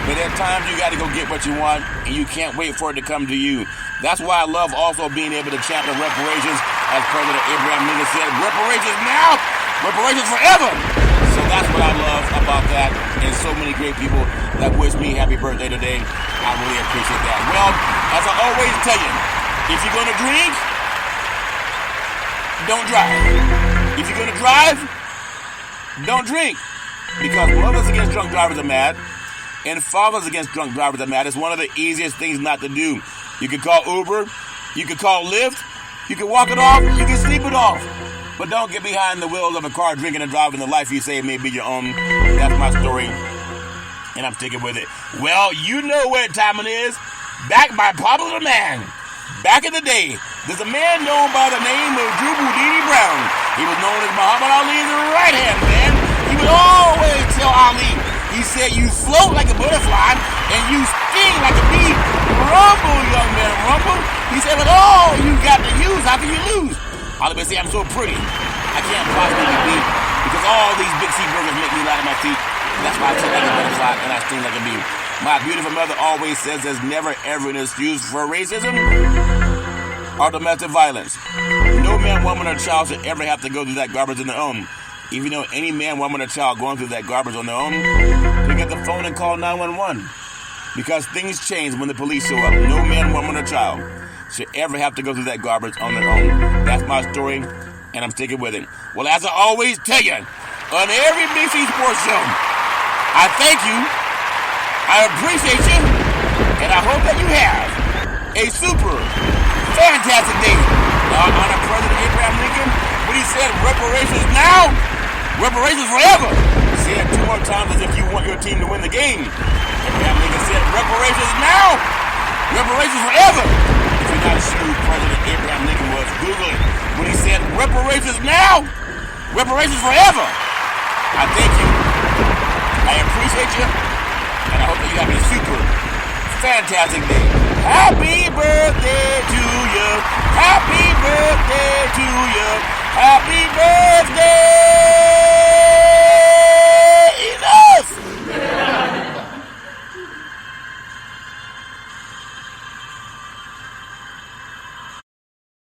But at times you got to go get what you want, and you can't wait for it to come to you. That's why I love also being able to champion reparations as President Abraham Lincoln said, reparations now, reparations forever. So that's what I love about that, and so many great people that wish me happy birthday today. I really appreciate that. Well, as I always tell you, if you're going to drink, don't drive. If you're going to drive, don't drink. Because mothers against drunk drivers are mad, and fathers against drunk drivers are mad. It's one of the easiest things not to do. You can call Uber, you can call Lyft, you can walk it off, you can sleep it off. But don't get behind the wheels of a car drinking and driving. The life you save may be your own. That's my story, and I'm sticking with it. Well, you know what time it is. Back by popular demand. Back in the day, there's a man known by the name of Drew Boudini Brown. He was known as Muhammad Ali's right-hand man. He would always tell Ali, he said, you float like a butterfly and you sting like a bee. Rumble, young man, rumble. He said, with all you got to use, how can you lose? Ali would say, I'm so pretty. I can't possibly be, because all these big sea burgers make me light on my feet. That's why I float like a butterfly and I sting like a bee. My beautiful mother always says there's never ever an excuse for racism or domestic violence. No man, woman, or child should ever have to go through that garbage on their own. If you know any man, woman, or child going through that garbage on their own, pick up the phone and call 911. Because things change when the police show up. No man, woman, or child should ever have to go through that garbage on their own. That's my story, and I'm sticking with it. Well, as I always tell you, on every Big C Sports show, I thank you, I appreciate you, and I hope that you have a super fantastic day. Honor President Abraham Lincoln, when he said reparations now, reparations forever. Say it 2 more times as if you want your team to win the game. Abraham Lincoln said reparations now, reparations forever. If you're not sure who President Abraham Lincoln was, Google it. When he said reparations now, reparations forever. I thank you, I appreciate you, and I hope that you have a super fantastic day. Happy birthday to you. Happy birthday to you. Happy birthday.